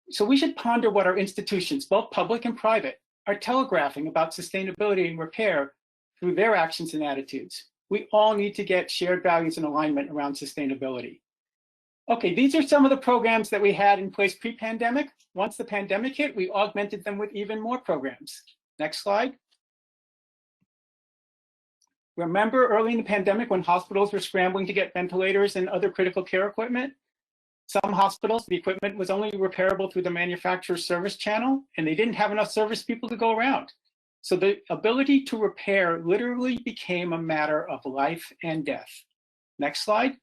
So we should ponder what our institutions, both public and private, are telegraphing about sustainability and repair through their actions and attitudes. We all need to get shared values and alignment around sustainability. Okay, these are some of the programs that we had in place pre-pandemic. Once the pandemic hit, we augmented them with even more programs. Next slide. Remember early in the pandemic when hospitals were scrambling to get ventilators and other critical care equipment? Some hospitals, the equipment was only repairable through the manufacturer's service channel, and they didn't have enough service people to go around. So the ability to repair literally became a matter of life and death. Next slide.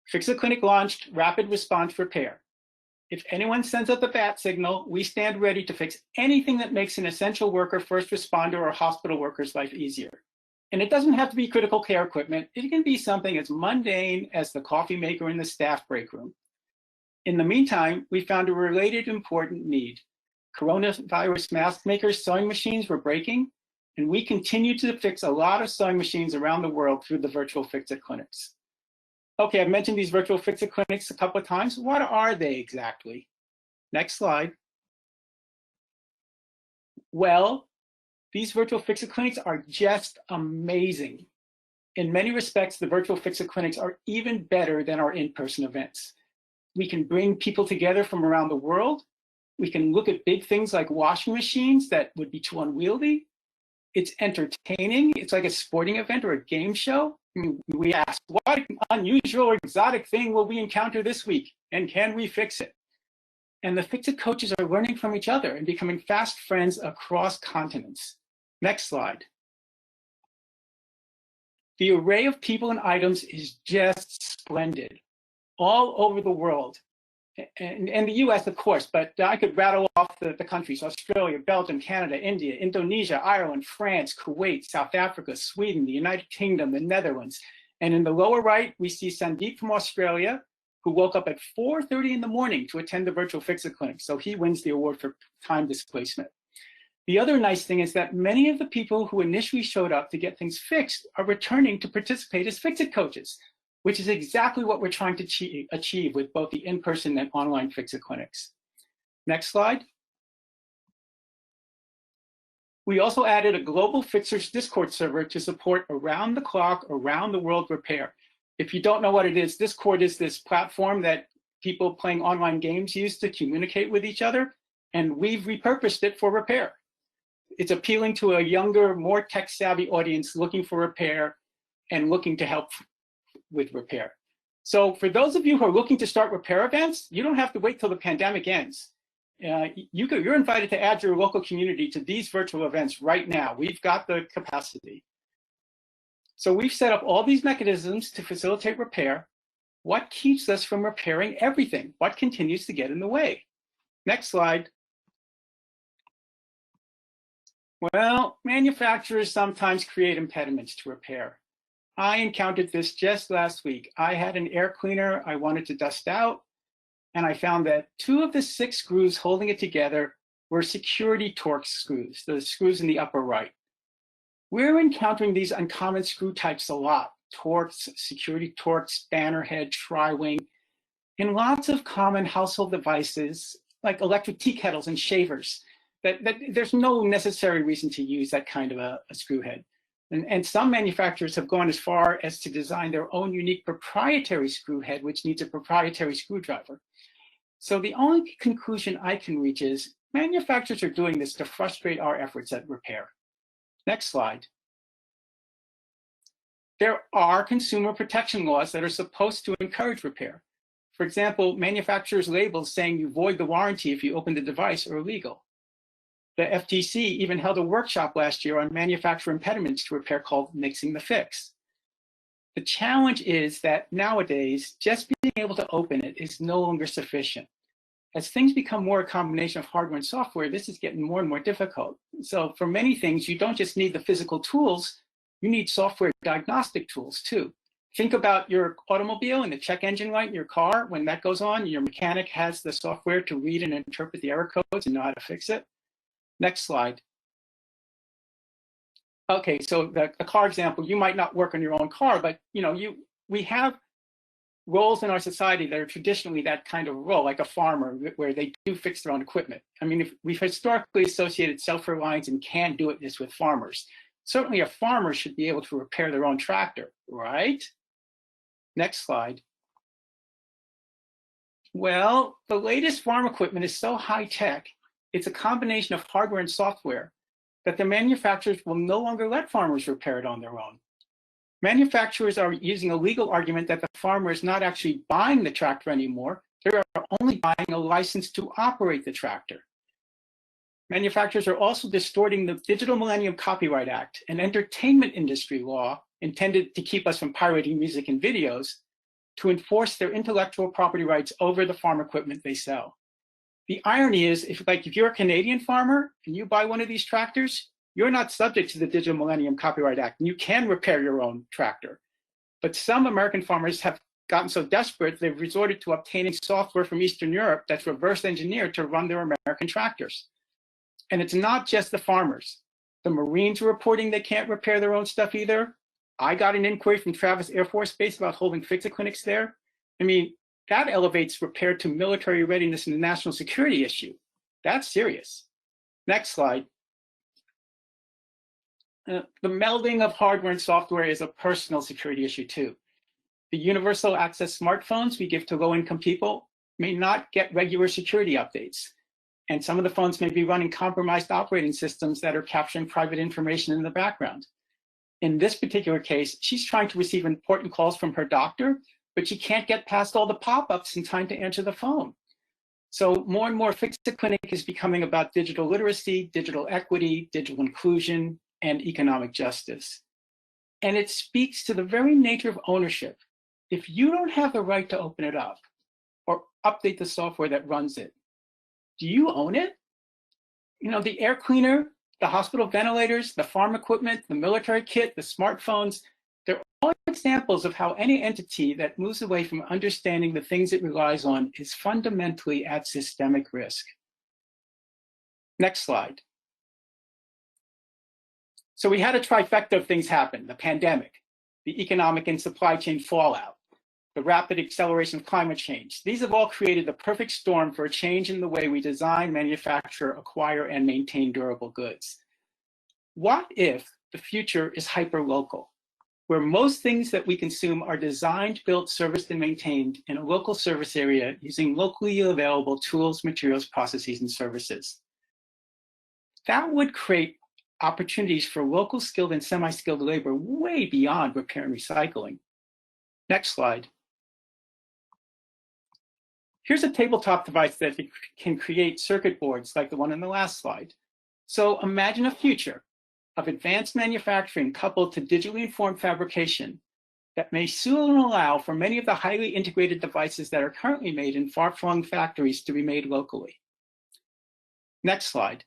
Fixit Clinic launched Rapid Response Repair. If anyone sends out the bat signal, we stand ready to fix anything that makes an essential worker, first responder, or hospital worker's life easier. And it doesn't have to be critical care equipment. It can be something as mundane as the coffee maker in the staff break room. In the meantime, we found a related important need. Coronavirus mask makers' sewing machines were breaking, and we continue to fix a lot of sewing machines around the world through the virtual Fixit clinics. Okay, I've mentioned these virtual Fixit clinics a couple of times. What are they exactly? Next slide. Well, these virtual Fixit clinics are just amazing. In many respects, the virtual Fixit clinics are even better than our in-person events. We can bring people together from around the world. We can look at big things like washing machines that would be too unwieldy. It's entertaining. It's like a sporting event or a game show. I mean, we ask, what unusual or exotic thing will we encounter this week? And can we fix it? And the Fixit coaches are learning from each other and becoming fast friends across continents. Next slide. The array of people and items is just splendid. All over the world, and the US, of course, but I could rattle off the countries: Australia, Belgium, Canada, India, Indonesia, Ireland, France, Kuwait, South Africa, Sweden, the United Kingdom, the Netherlands. And in the lower right, we see Sandeep from Australia, who woke up at 4:30 in the morning to attend the virtual Fixit clinic. So he wins the award for time displacement. The other nice thing is that many of the people who initially showed up to get things fixed are returning to participate as Fixit coaches, which is exactly what we're trying to achieve with both the in-person and online Fixit clinics. Next slide. We also added a global Fixers Discord server to support around-the-clock, around-the-world repair. If you don't know what it is, Discord is this platform that people playing online games use to communicate with each other, and we've repurposed it for repair. It's appealing to a younger, more tech-savvy audience looking for repair and looking to help with repair. So for those of you who are looking to start repair events, you don't have to wait till the pandemic ends. You're invited to add your local community to these virtual events right now. We've got the capacity. So we've set up all these mechanisms to facilitate repair. What keeps us from repairing everything? What continues to get in the way? Next slide. Well, manufacturers sometimes create impediments to repair. I encountered this just last week. I had an air cleaner I wanted to dust out, and I found that 2 of the 6 screws holding it together were security Torx screws, the screws in the upper right. We're encountering these uncommon screw types a lot: Torx, security Torx, spanner head, tri-wing, in lots of common household devices like electric tea kettles and shavers. That there's no necessary reason to use that kind of a screw head. And some manufacturers have gone as far as to design their own unique proprietary screw head, which needs a proprietary screwdriver. So the only conclusion I can reach is manufacturers are doing this to frustrate our efforts at repair. Next slide. There are consumer protection laws that are supposed to encourage repair. For example, manufacturers' labels saying you void the warranty if you open the device are illegal. The FTC even held a workshop last year on manufacturer impediments to repair called Mixing the Fix. The challenge is that nowadays, just being able to open it is no longer sufficient. As things become more a combination of hardware and software, this is getting more and more difficult. So for many things, you don't just need the physical tools, you need software diagnostic tools too. Think about your automobile and the check engine light in your car. When that goes on, your mechanic has the software to read and interpret the error codes and know how to fix it. Next slide. Okay, so the car example, you might not work on your own car, but we have roles in our society that are traditionally that kind of role, like a farmer, where they do fix their own equipment. I mean, if we've historically associated self-reliance and can-do-itness with farmers. Certainly a farmer should be able to repair their own tractor, right? Next slide. Well, the latest farm equipment is so high-tech, it's a combination of hardware and software that the manufacturers will no longer let farmers repair it on their own. Manufacturers are using a legal argument that the farmer is not actually buying the tractor anymore. They are only buying a license to operate the tractor. Manufacturers are also distorting the Digital Millennium Copyright Act, an entertainment industry law intended to keep us from pirating music and videos, to enforce their intellectual property rights over the farm equipment they sell. The irony is, if you're a Canadian farmer and you buy one of these tractors, you're not subject to the Digital Millennium Copyright Act, and you can repair your own tractor. But some American farmers have gotten so desperate, they've resorted to obtaining software from Eastern Europe that's reverse engineered to run their American tractors. And it's not just the farmers. The Marines are reporting they can't repair their own stuff either. I got an inquiry from Travis Air Force Base about holding Fixit clinics there. I mean, that elevates repair to military readiness and a national security issue. That's serious. Next slide. The melding of hardware and software is a personal security issue too. The universal access smartphones we give to low-income people may not get regular security updates. And some of the phones may be running compromised operating systems that are capturing private information in the background. In this particular case, she's trying to receive important calls from her doctor, but she can't get past all the pop-ups in time to answer the phone. So more and more Fixit Clinic is becoming about digital literacy, digital equity, digital inclusion, and economic justice. And it speaks to the very nature of ownership. If you don't have the right to open it up, or update the software that runs it. Do you own it? You know, the air cleaner, the hospital ventilators, the farm equipment, the military kit, the smartphones, they're all examples of how any entity that moves away from understanding the things it relies on is fundamentally at systemic risk. Next slide. So we had a trifecta of things happen: the pandemic, the economic and supply chain fallout, the rapid acceleration of climate change. These have all created the perfect storm for a change in the way we design, manufacture, acquire, and maintain durable goods. What if the future is hyper-local, where most things that we consume are designed, built, serviced, and maintained in a local service area using locally available tools, materials, processes, and services? That would create opportunities for local skilled and semi-skilled labor way beyond repair and recycling. Next slide. Here's a tabletop device that can create circuit boards like the one in the last slide. So imagine a future of advanced manufacturing coupled to digitally informed fabrication that may soon allow for many of the highly integrated devices that are currently made in far-flung factories to be made locally. Next slide.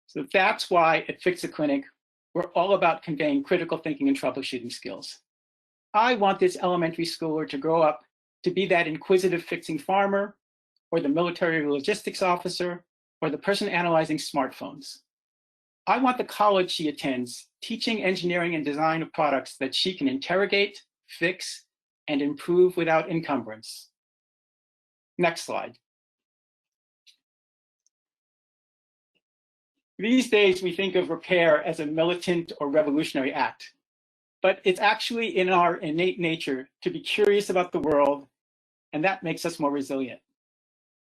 So that's why at Fixit Clinic, we're all about conveying critical thinking and troubleshooting skills. I want this elementary schooler to grow up to be that inquisitive fixing farmer, or the military logistics officer, or the person analyzing smartphones. I want the college she attends teaching engineering and design of products that she can interrogate, fix, and improve without encumbrance. Next slide. These days, we think of repair as a militant or revolutionary act, but it's actually in our innate nature to be curious about the world, and that makes us more resilient.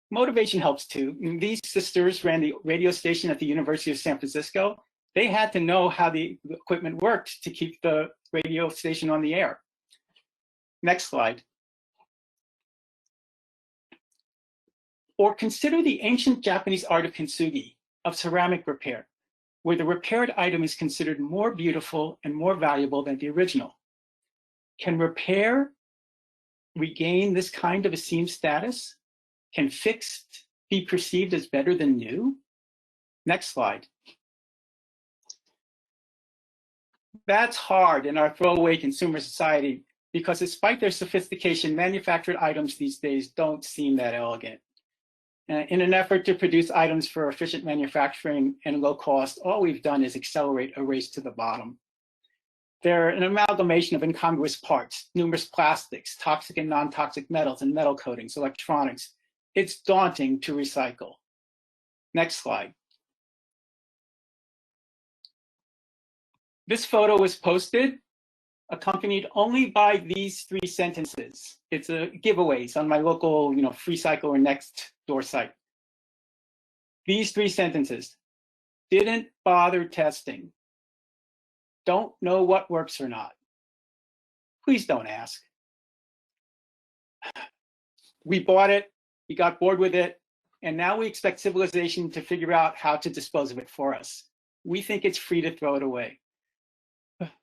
Motivation helps too. These sisters ran the radio station at the University of San Francisco. They had to know how the equipment worked to keep the radio station on the air. Next slide. Or consider the ancient Japanese art of kintsugi, of ceramic repair, where the repaired item is considered more beautiful and more valuable than the original. Can repair regain this kind of esteemed status? Can fixed be perceived as better than new? Next slide. That's hard in our throwaway consumer society because despite their sophistication, manufactured items these days don't seem that elegant. In an effort to produce items for efficient manufacturing and low cost, all we've done is accelerate a race to the bottom. They're an amalgamation of incongruous parts, numerous plastics, toxic and non-toxic metals and metal coatings, electronics. It's daunting to recycle. Next slide. This photo was posted, accompanied only by these 3 sentences. It's a giveaways on my local, FreeCycle or Nextdoor site. These 3 sentences: didn't bother testing, don't know what works or not. Please don't ask. We bought it, we got bored with it, and now we expect civilization to figure out how to dispose of it for us. We think it's free to throw it away.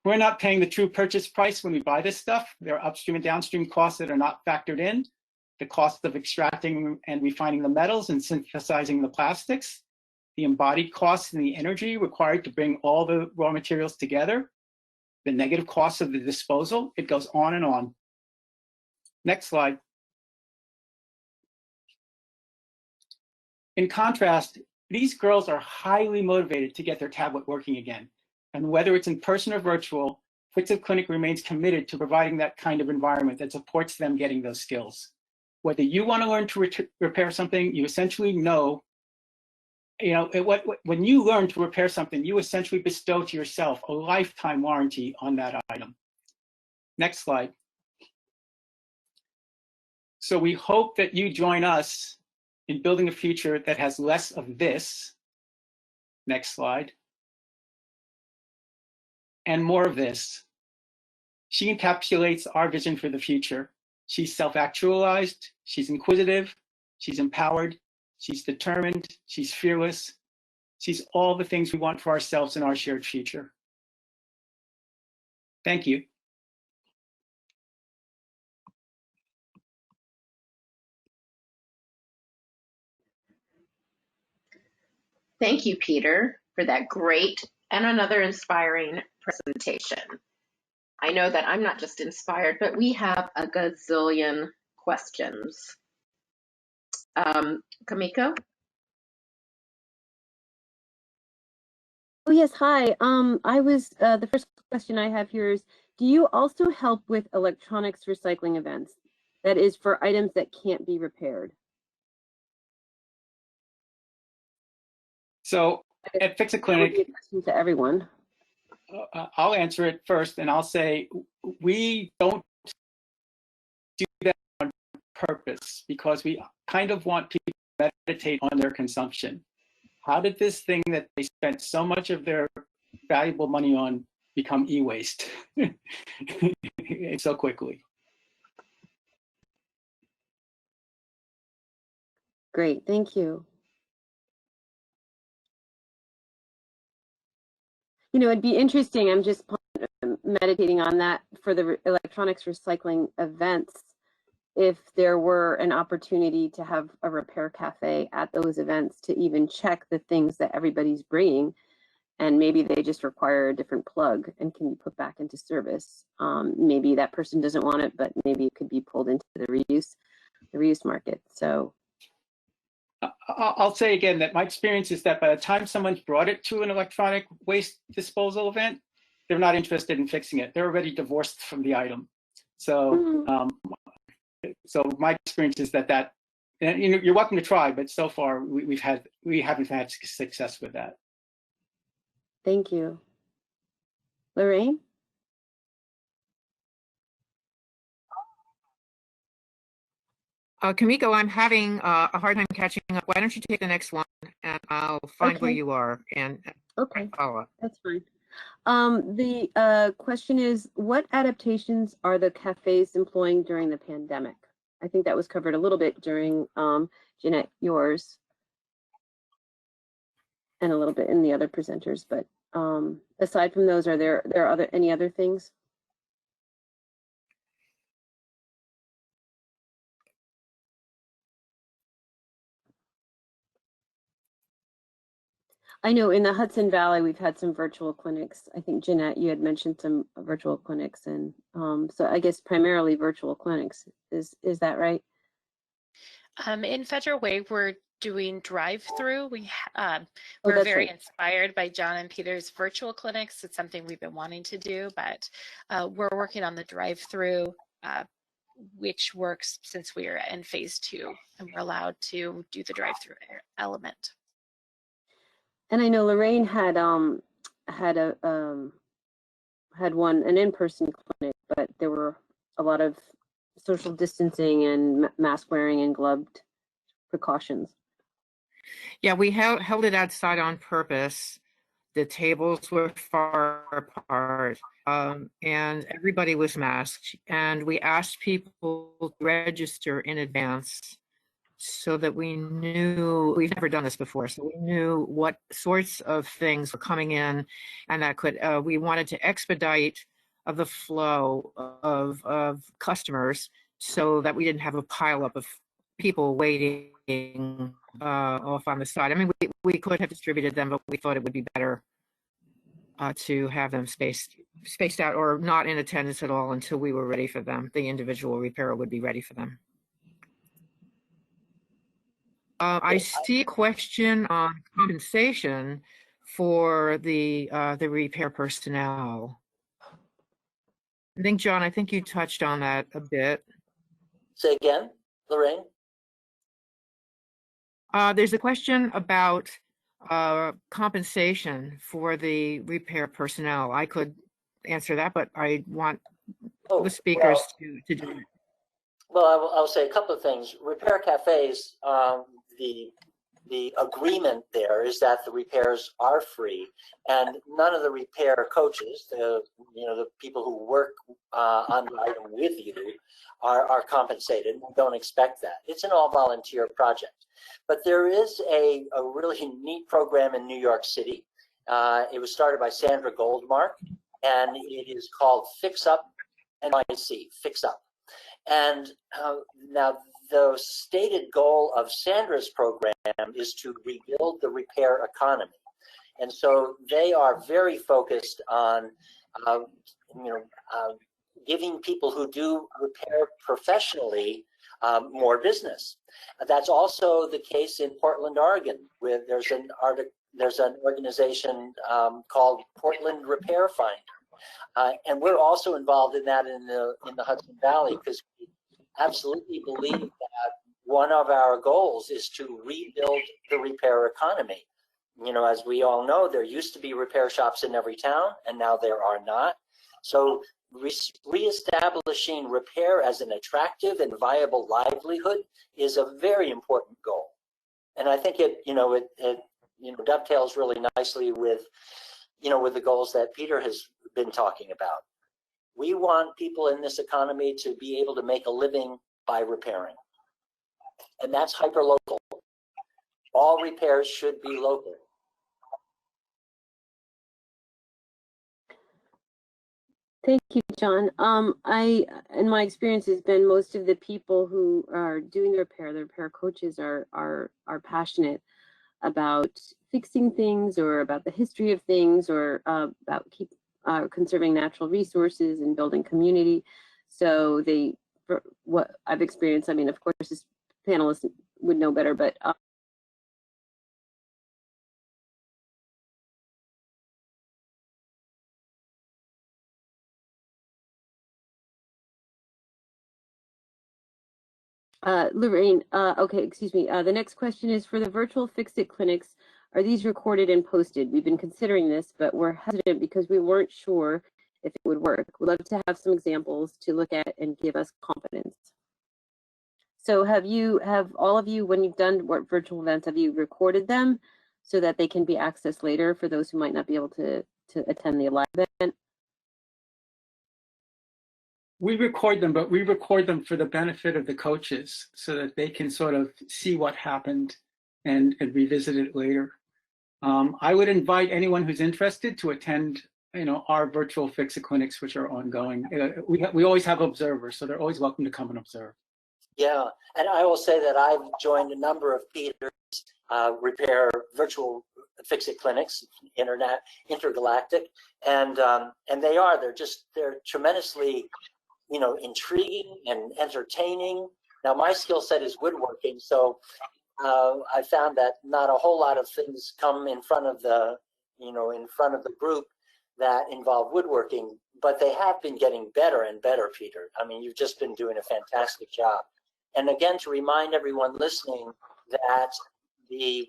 We're not paying the true purchase price when we buy this stuff. There are upstream and downstream costs that are not factored in. The cost of extracting and refining the metals and synthesizing the plastics, the embodied costs and the energy required to bring all the raw materials together, the negative costs of the disposal. It goes on and on. Next slide. In contrast, these girls are highly motivated to get their tablet working again. And whether it's in person or virtual, Fixit Clinic remains committed to providing that kind of environment that supports them getting those skills. Whether you want to learn to repair something, you essentially know, when you learn to repair something, you essentially bestow to yourself a lifetime warranty on that item. Next slide. So we hope that you join us in building a future that has less of this. Next slide. And more of this. She encapsulates our vision for the future. She's self-actualized, she's inquisitive, she's empowered, she's determined, she's fearless. She's all the things we want for ourselves and our shared future. Thank you. Thank you, Peter, for that great and another inspiring presentation. I know that I'm not just inspired, but we have a gazillion questions. Kamiko? Oh yes, hi. I was the first question I have here is, do you also help with electronics recycling events? That is for items that can't be repaired. So at Fixit Clinic, That would be a question to everyone. I'll answer it first, and I'll say we don't do that on purpose because we kind of want people to meditate on their consumption. How did this thing that they spent so much of their valuable money on become e-waste so quickly? Great, thank you. You know, it'd be interesting. I'm just meditating on that for the electronics recycling events. If there were an opportunity to have a repair cafe at those events to even check the things that everybody's bringing, and maybe they just require a different plug and can be put back into service. Maybe that person doesn't want it, but maybe it could be pulled into the reuse market. So I'll say again that my experience is that by the time someone's brought it to an electronic waste disposal event, they're not interested in fixing it. They're already divorced from the item. So, so my experience is that and you know, you're welcome to try, but so far we haven't had success with that. thank you. Lorraine? Kamiko, I'm having a hard time catching up. Why don't you take the next one and I'll find where you are and follow up. That's fine. The question is, what adaptations are the cafes employing during the pandemic? I think that was covered a little bit during Jeanette, yours, and a little bit in the other presenters, but aside from those, are there any other things? I know in the Hudson Valley, we've had some virtual clinics. I think, Jeanette, you had mentioned some virtual clinics, and so I guess primarily virtual clinics. Is that right? In Federal Way, we're doing drive-through. We're very right. inspired by John and Peter's virtual clinics. It's something we've been wanting to do, but we're working on the drive-through, which works since we are in phase 2 and we're allowed to do the drive-through element. And I know Lorraine had had an in-person clinic, but there were a lot of social distancing and mask wearing and gloved precautions. Yeah, we held it outside on purpose. The tables were far apart, and everybody was masked. And we asked people to register in advance so that we knew, we've never done this before, so we knew what sorts of things were coming in, and that could, we wanted to expedite the flow of customers so that we didn't have a pileup of people waiting off on the side. I mean, we could have distributed them, but we thought it would be better to have them spaced out or not in attendance at all until we were ready for them. The individual repairer would be ready for them. I see a question on compensation for the repair personnel. I think, John, I think you touched on that a bit. Say again, Lorraine? There's a question about compensation for the repair personnel. I could answer that, but I want the speakers to do it. Well, I'll say a couple of things. Repair cafes, the agreement there is that the repairs are free, and none of the repair coaches, the people who work on the item with you, are compensated. We don't expect that. It's an all-volunteer project. But there is a really neat program in New York City. It was started by Sandra Goldmark, and it is called Fix Up NYC, Fix Up. And now the stated goal of Sandra's program is to rebuild the repair economy. And so they are very focused on, giving people who do repair professionally more business. That's also the case in Portland, Oregon, where there's an organization called Portland Repair Finder. And we're also involved in that in the Hudson Valley, because we absolutely believe that one of our goals is to rebuild the repair economy. As we all know, there used to be repair shops in every town, and now there are not. So reestablishing repair as an attractive and viable livelihood is a very important goal. And I think it dovetails really nicely with the goals that Peter has been talking about. We want people in this economy to be able to make a living by repairing. And that's hyper-local. All repairs should be local. Thank you, John. In my experience, has been most of the people who are doing the repair coaches are passionate about fixing things, or about the history of things, or about conserving natural resources and building community. So what I've experienced, I mean, of course, this panelist would know better, but Lorraine, okay, excuse me. The next question is, for the virtual Fixit clinics, are these recorded and posted? We've been considering this, but we're hesitant because we weren't sure if it would work. We'd love to have some examples to look at and give us confidence. So have all of you, when you've done virtual events, have you recorded them so that they can be accessed later for those who might not be able to attend the live event? We record them, but we record them for the benefit of the coaches so that they can sort of see what happened and revisit it later. I would invite anyone who's interested to attend, our virtual Fixit clinics, which are ongoing. We always have observers, so they're always welcome to come and observe. Yeah, and I will say that I've joined a number of Peter's repair virtual Fixit clinics, intergalactic, and they're tremendously intriguing and entertaining. Now, my skill set is woodworking, so I found that not a whole lot of things come in front of the group that involve woodworking, but they have been getting better and better, Peter. I mean, you've just been doing a fantastic job. And again, to remind everyone listening that the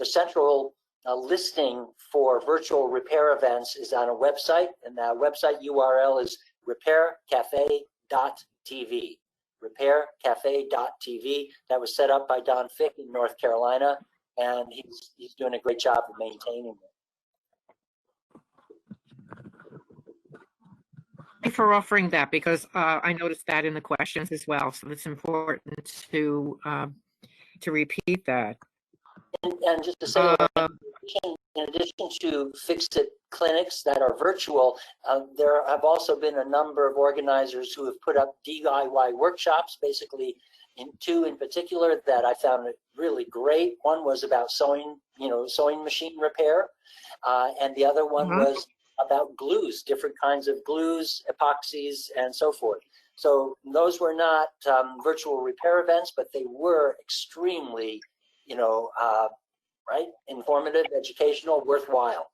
central listing for virtual repair events is on a website, and that website URL is repaircafe.tv. Repaircafe.tv. That was set up by Don Fick in North Carolina, and he's doing a great job of maintaining it. Thank you for offering that, because I noticed that in the questions as well. So it's important to repeat that. And just to say, in addition to Fixit clinics that are virtual, there have also been a number of organizers who have put up DIY workshops, basically two in particular that I found really great. One was about sewing machine repair, and the other one was about glues, different kinds of glues, epoxies, and so forth. So those were not virtual repair events, but they were extremely, informative, educational, worthwhile.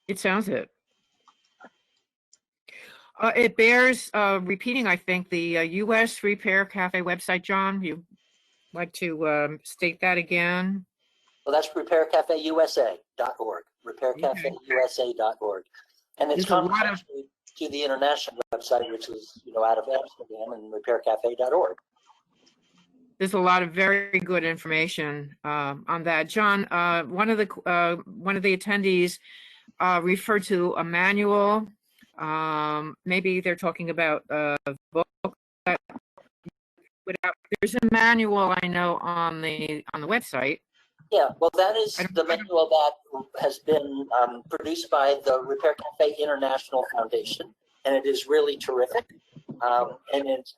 It sounds it. It bears repeating, I think, the U.S. Repair Cafe website. John, you'd like to state that again? Well, that's repaircafeusa.org, repaircafeusa.org. And it's complementary to the international website, which is, out of Amsterdam, and repaircafe.org. There's a lot of very good information on that. John, one of the attendees referred to a manual. Maybe they're talking about a book. There's a manual I know on the website. Yeah, well, that is the manual that has been produced by the Repair Cafe International Foundation, and it is really terrific. And it's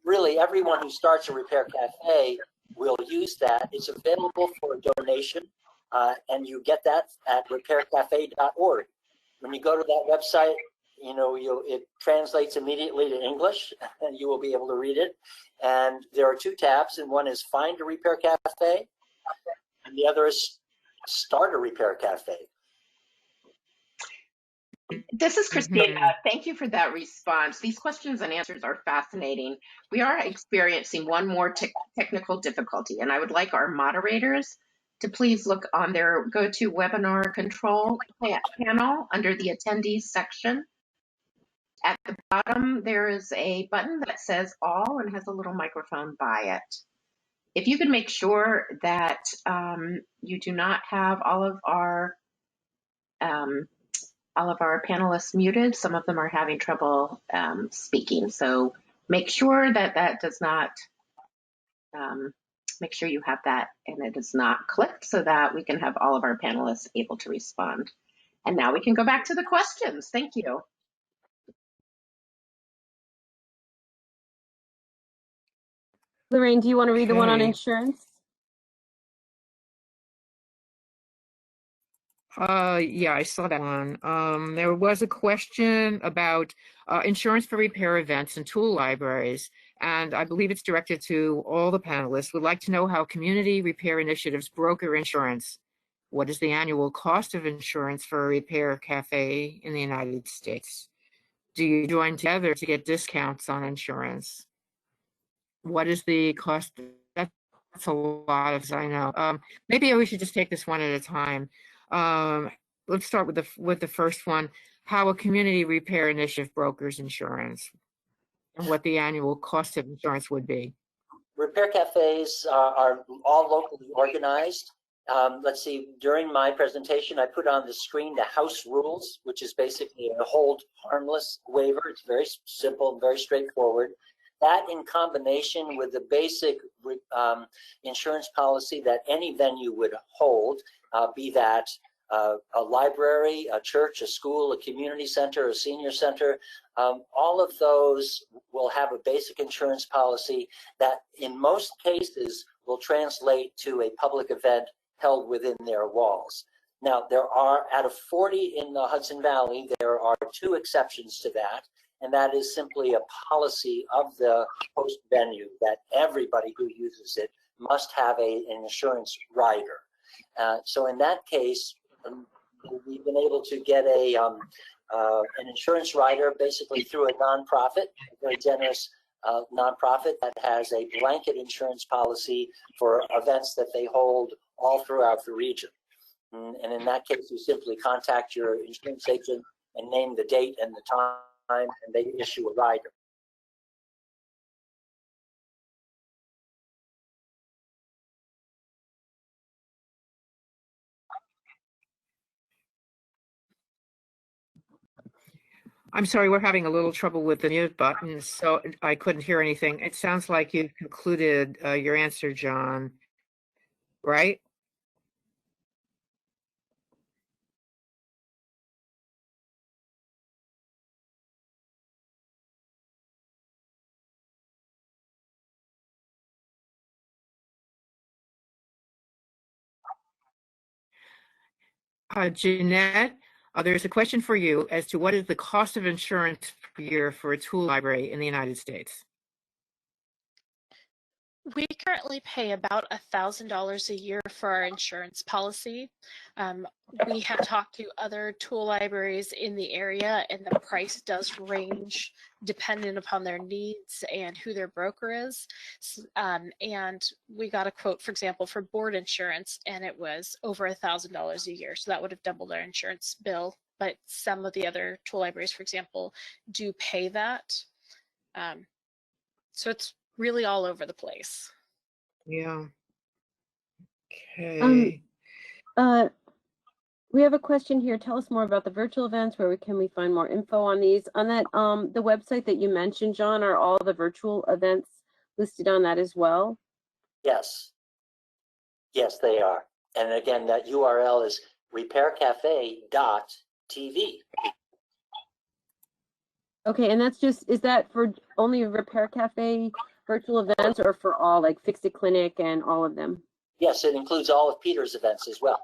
really everyone who starts a Repair Cafe will use that. It's available for a donation, and you get that at repaircafe.org. When you go to that website, you know, it translates immediately to English, and you will be able to read it. And there are two tabs, and one is Find a Repair Cafe, and the other is Start a Repair Cafe. This is Christine. Thank you for that response. These questions and answers are fascinating. We are experiencing one more technical difficulty, and I would like our moderators to please look on their GoToWebinar control panel under the attendees section. At the bottom, there is a button that says all and has a little microphone by it. If you could make sure that you do not have all of our panelists muted. Some of them are having trouble speaking. So make sure that does not, make sure you have that and it is not clicked so that we can have all of our panelists able to respond. And now we can go back to the questions. Thank you. Lorraine, do you want to read the one on insurance? Yeah, I saw that one. There was a question about insurance for repair events and tool libraries, and I believe it's directed to all the panelists. Would like to know how community repair initiatives broker insurance. What is the annual cost of insurance for a repair cafe in the United States? Do you join together to get discounts on insurance? What is the cost? That's a lot of, I know. Maybe we should just take this one at a time. Let's start with the first one. How a community repair initiative brokers insurance, and what the annual cost of insurance would be. Repair cafes are all locally organized. Let's see, during my presentation, I put on the screen the house rules, which is basically a hold harmless waiver. It's very simple, very straightforward. That in combination with the basic insurance policy that any venue would hold, be that a library, a church, a school, a community center, a senior center, all of those will have a basic insurance policy that in most cases will translate to a public event held within their walls. Now, there are, out of 40 in the Hudson Valley, there are 2 exceptions to that, and that is simply a policy of the host venue that everybody who uses it must have an insurance rider. So in that case, we've been able to get an insurance rider basically through a nonprofit, a very generous nonprofit that has a blanket insurance policy for events that they hold all throughout the region. And in that case, you simply contact your insurance agent and name the date and the time, and they issue a rider. I'm sorry, we're having a little trouble with the mute button, so I couldn't hear anything. It sounds like you concluded your answer, John, right? Jeanette, there's a question for you as to what is the cost of insurance per year for a tool library in the United States? We currently pay about $1,000 a year for our insurance policy. We have talked to other tool libraries in the area, and the price does range dependent upon their needs and who their broker is. And we got a quote, for example, for board insurance, and it was over $1,000 a year. So that would have doubled our insurance bill. But some of the other tool libraries, for example, do pay that. So it's really all over the place. Yeah. Okay. We have a question here. Tell us more about the virtual events. Where can we find more info on these? On that, the website that you mentioned, John, are all the virtual events listed on that as well? Yes. Yes, they are. And again, that URL is repaircafe.tv. Okay, and that's just, is that for only Repair Cafe virtual events or for all, like Fixit Clinic and all of them? Yes, it includes all of Peter's events as well.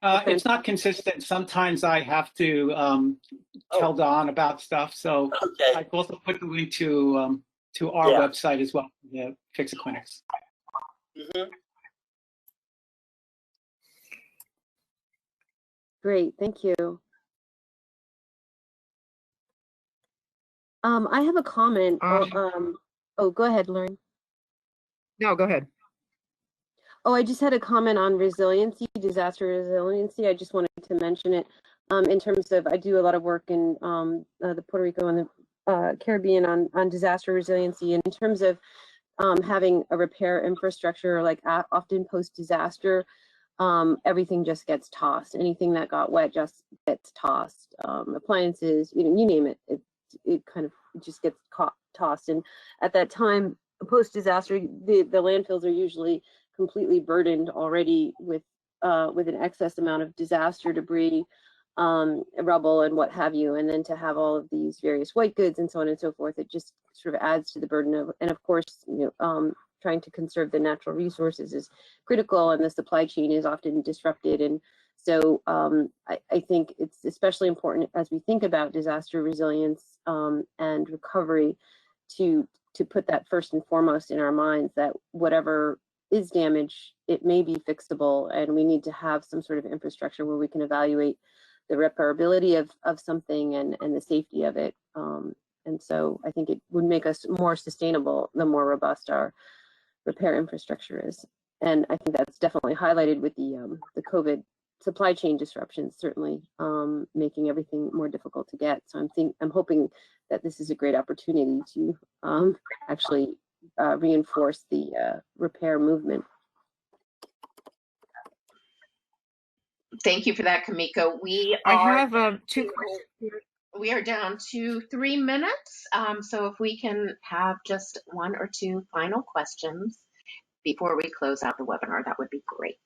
It's not consistent. Sometimes I have to tell Don about stuff. So Okay. I've also put the link to our website as well, the Fixit Clinics. Great, thank you. I have a comment. Oh, go ahead, Lauren. No, go ahead. Oh, I just had a comment on resiliency, disaster resiliency. I just wanted to mention it in terms of, I do a lot of work in the Puerto Rico and the Caribbean on disaster resiliency. And in terms of having a repair infrastructure, like often post-disaster, everything just gets tossed. Anything that got wet just gets tossed. Appliances, you name it, it kind of just gets tossed. And at that time, post-disaster, the landfills are usually completely burdened already with an excess amount of disaster debris, rubble and what have you. And then to have all of these various white goods and so on and so forth, it just sort of adds to the burden of, and of course, trying to conserve the natural resources is critical, and the supply chain is often disrupted. And so I think it's especially important as we think about disaster resilience and recovery to put that first and foremost in our minds, that whatever is damaged, it may be fixable, and we need to have some sort of infrastructure where we can evaluate the repairability of something and the safety of it. And so I think it would make us more sustainable the more robust our repair infrastructure is. And I think that's definitely highlighted with the COVID supply chain disruptions, certainly making everything more difficult to get. So I'm hoping that this is a great opportunity to actually reinforce the repair movement. Thank you for that, Kamiko. I have 2 questions. We are down to 3 minutes. So if we can have just 1 or 2 final questions before we close out the webinar, that would be great.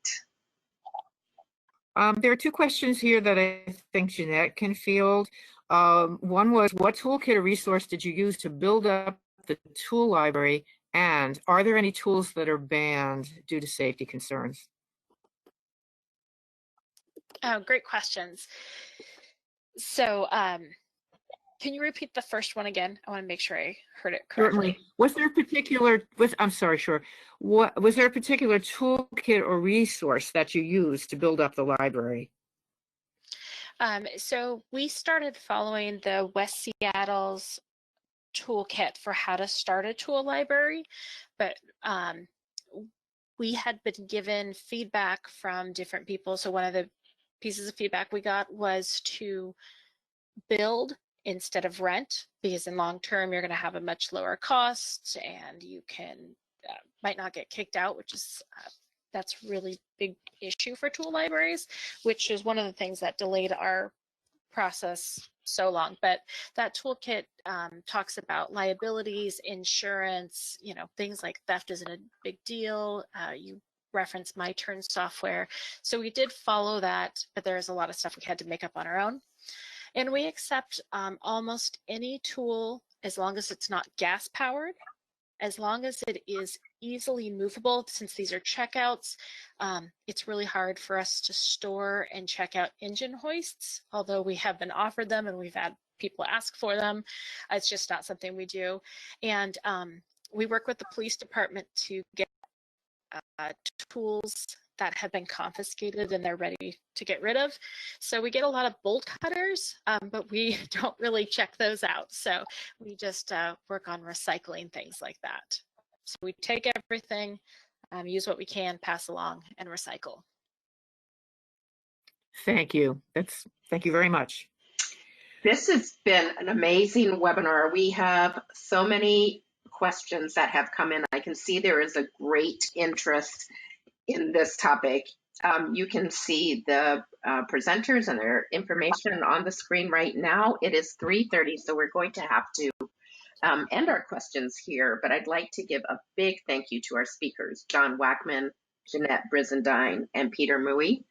There are 2 questions here that I think Jeanette can field. One was, what toolkit or resource did you use to build up the tool library? And are there any tools that are banned due to safety concerns? Oh, great questions. So can you repeat the first one again? I want to make sure I heard it correctly. Certainly. Was there a particular, I'm sorry, sure. Was there a particular toolkit or resource that you used to build up the library? So we started following the West Seattle's toolkit for how to start a tool library, but we had been given feedback from different people. So one of the pieces of feedback we got was to build instead of rent, because in long term you're going to have a much lower cost and you can might not get kicked out, which is that's really big issue for tool libraries, which is one of the things that delayed our process so long. But that toolkit talks about liabilities, insurance, things like theft isn't a big deal. You reference MyTurn software. So we did follow that, but there's a lot of stuff we had to make up on our own. And we accept almost any tool as long as it's not gas powered, as long as it is easily movable. Since these are checkouts, it's really hard for us to store and check out engine hoists, although we have been offered them and we've had people ask for them. It's just not something we do. And we work with the police department to get tools that have been confiscated and they're ready to get rid of. So we get a lot of bolt cutters, but we don't really check those out. So we just work on recycling things like that. So we take everything, use what we can, pass along, and recycle. Thank you. Thank you very much. This has been an amazing webinar. We have so many questions that have come in. I can see there is a great interest in this topic. You can see the presenters and their information on the screen right now. It is 3:30, so we're going to have to end our questions here, but I'd like to give a big thank you to our speakers, John Wackman, Jeanette Brizendine, and Peter Mui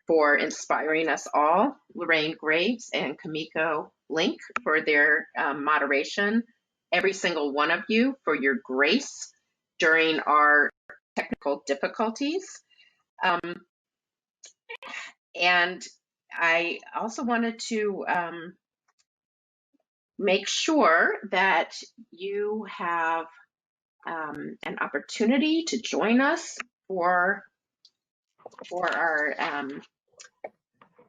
for inspiring us all, Lorraine Graves and Kamiko Link for their moderation, every single one of you for your grace during our technical difficulties. And I also wanted to make sure that you have an opportunity to join us for our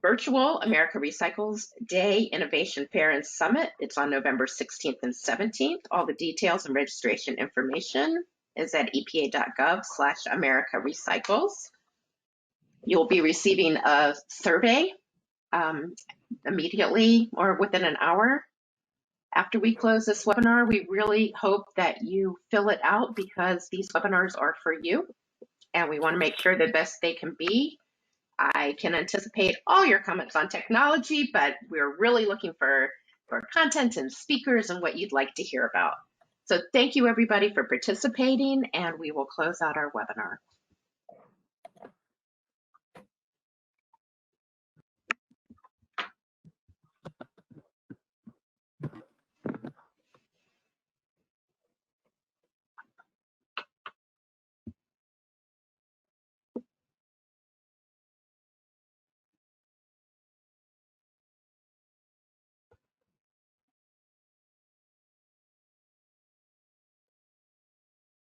virtual America Recycles Day Innovation Fair and Summit. It's on November 16th and 17th. All the details and registration information is at epa.gov/America Recycles. You'll be receiving a survey immediately or within an hour after we close this webinar. We really hope that you fill it out because these webinars are for you and we want to make sure the best they can be. I can anticipate all your comments on technology, but we're really looking for content and speakers and what you'd like to hear about. So thank you everybody for participating, and we will close out our webinar.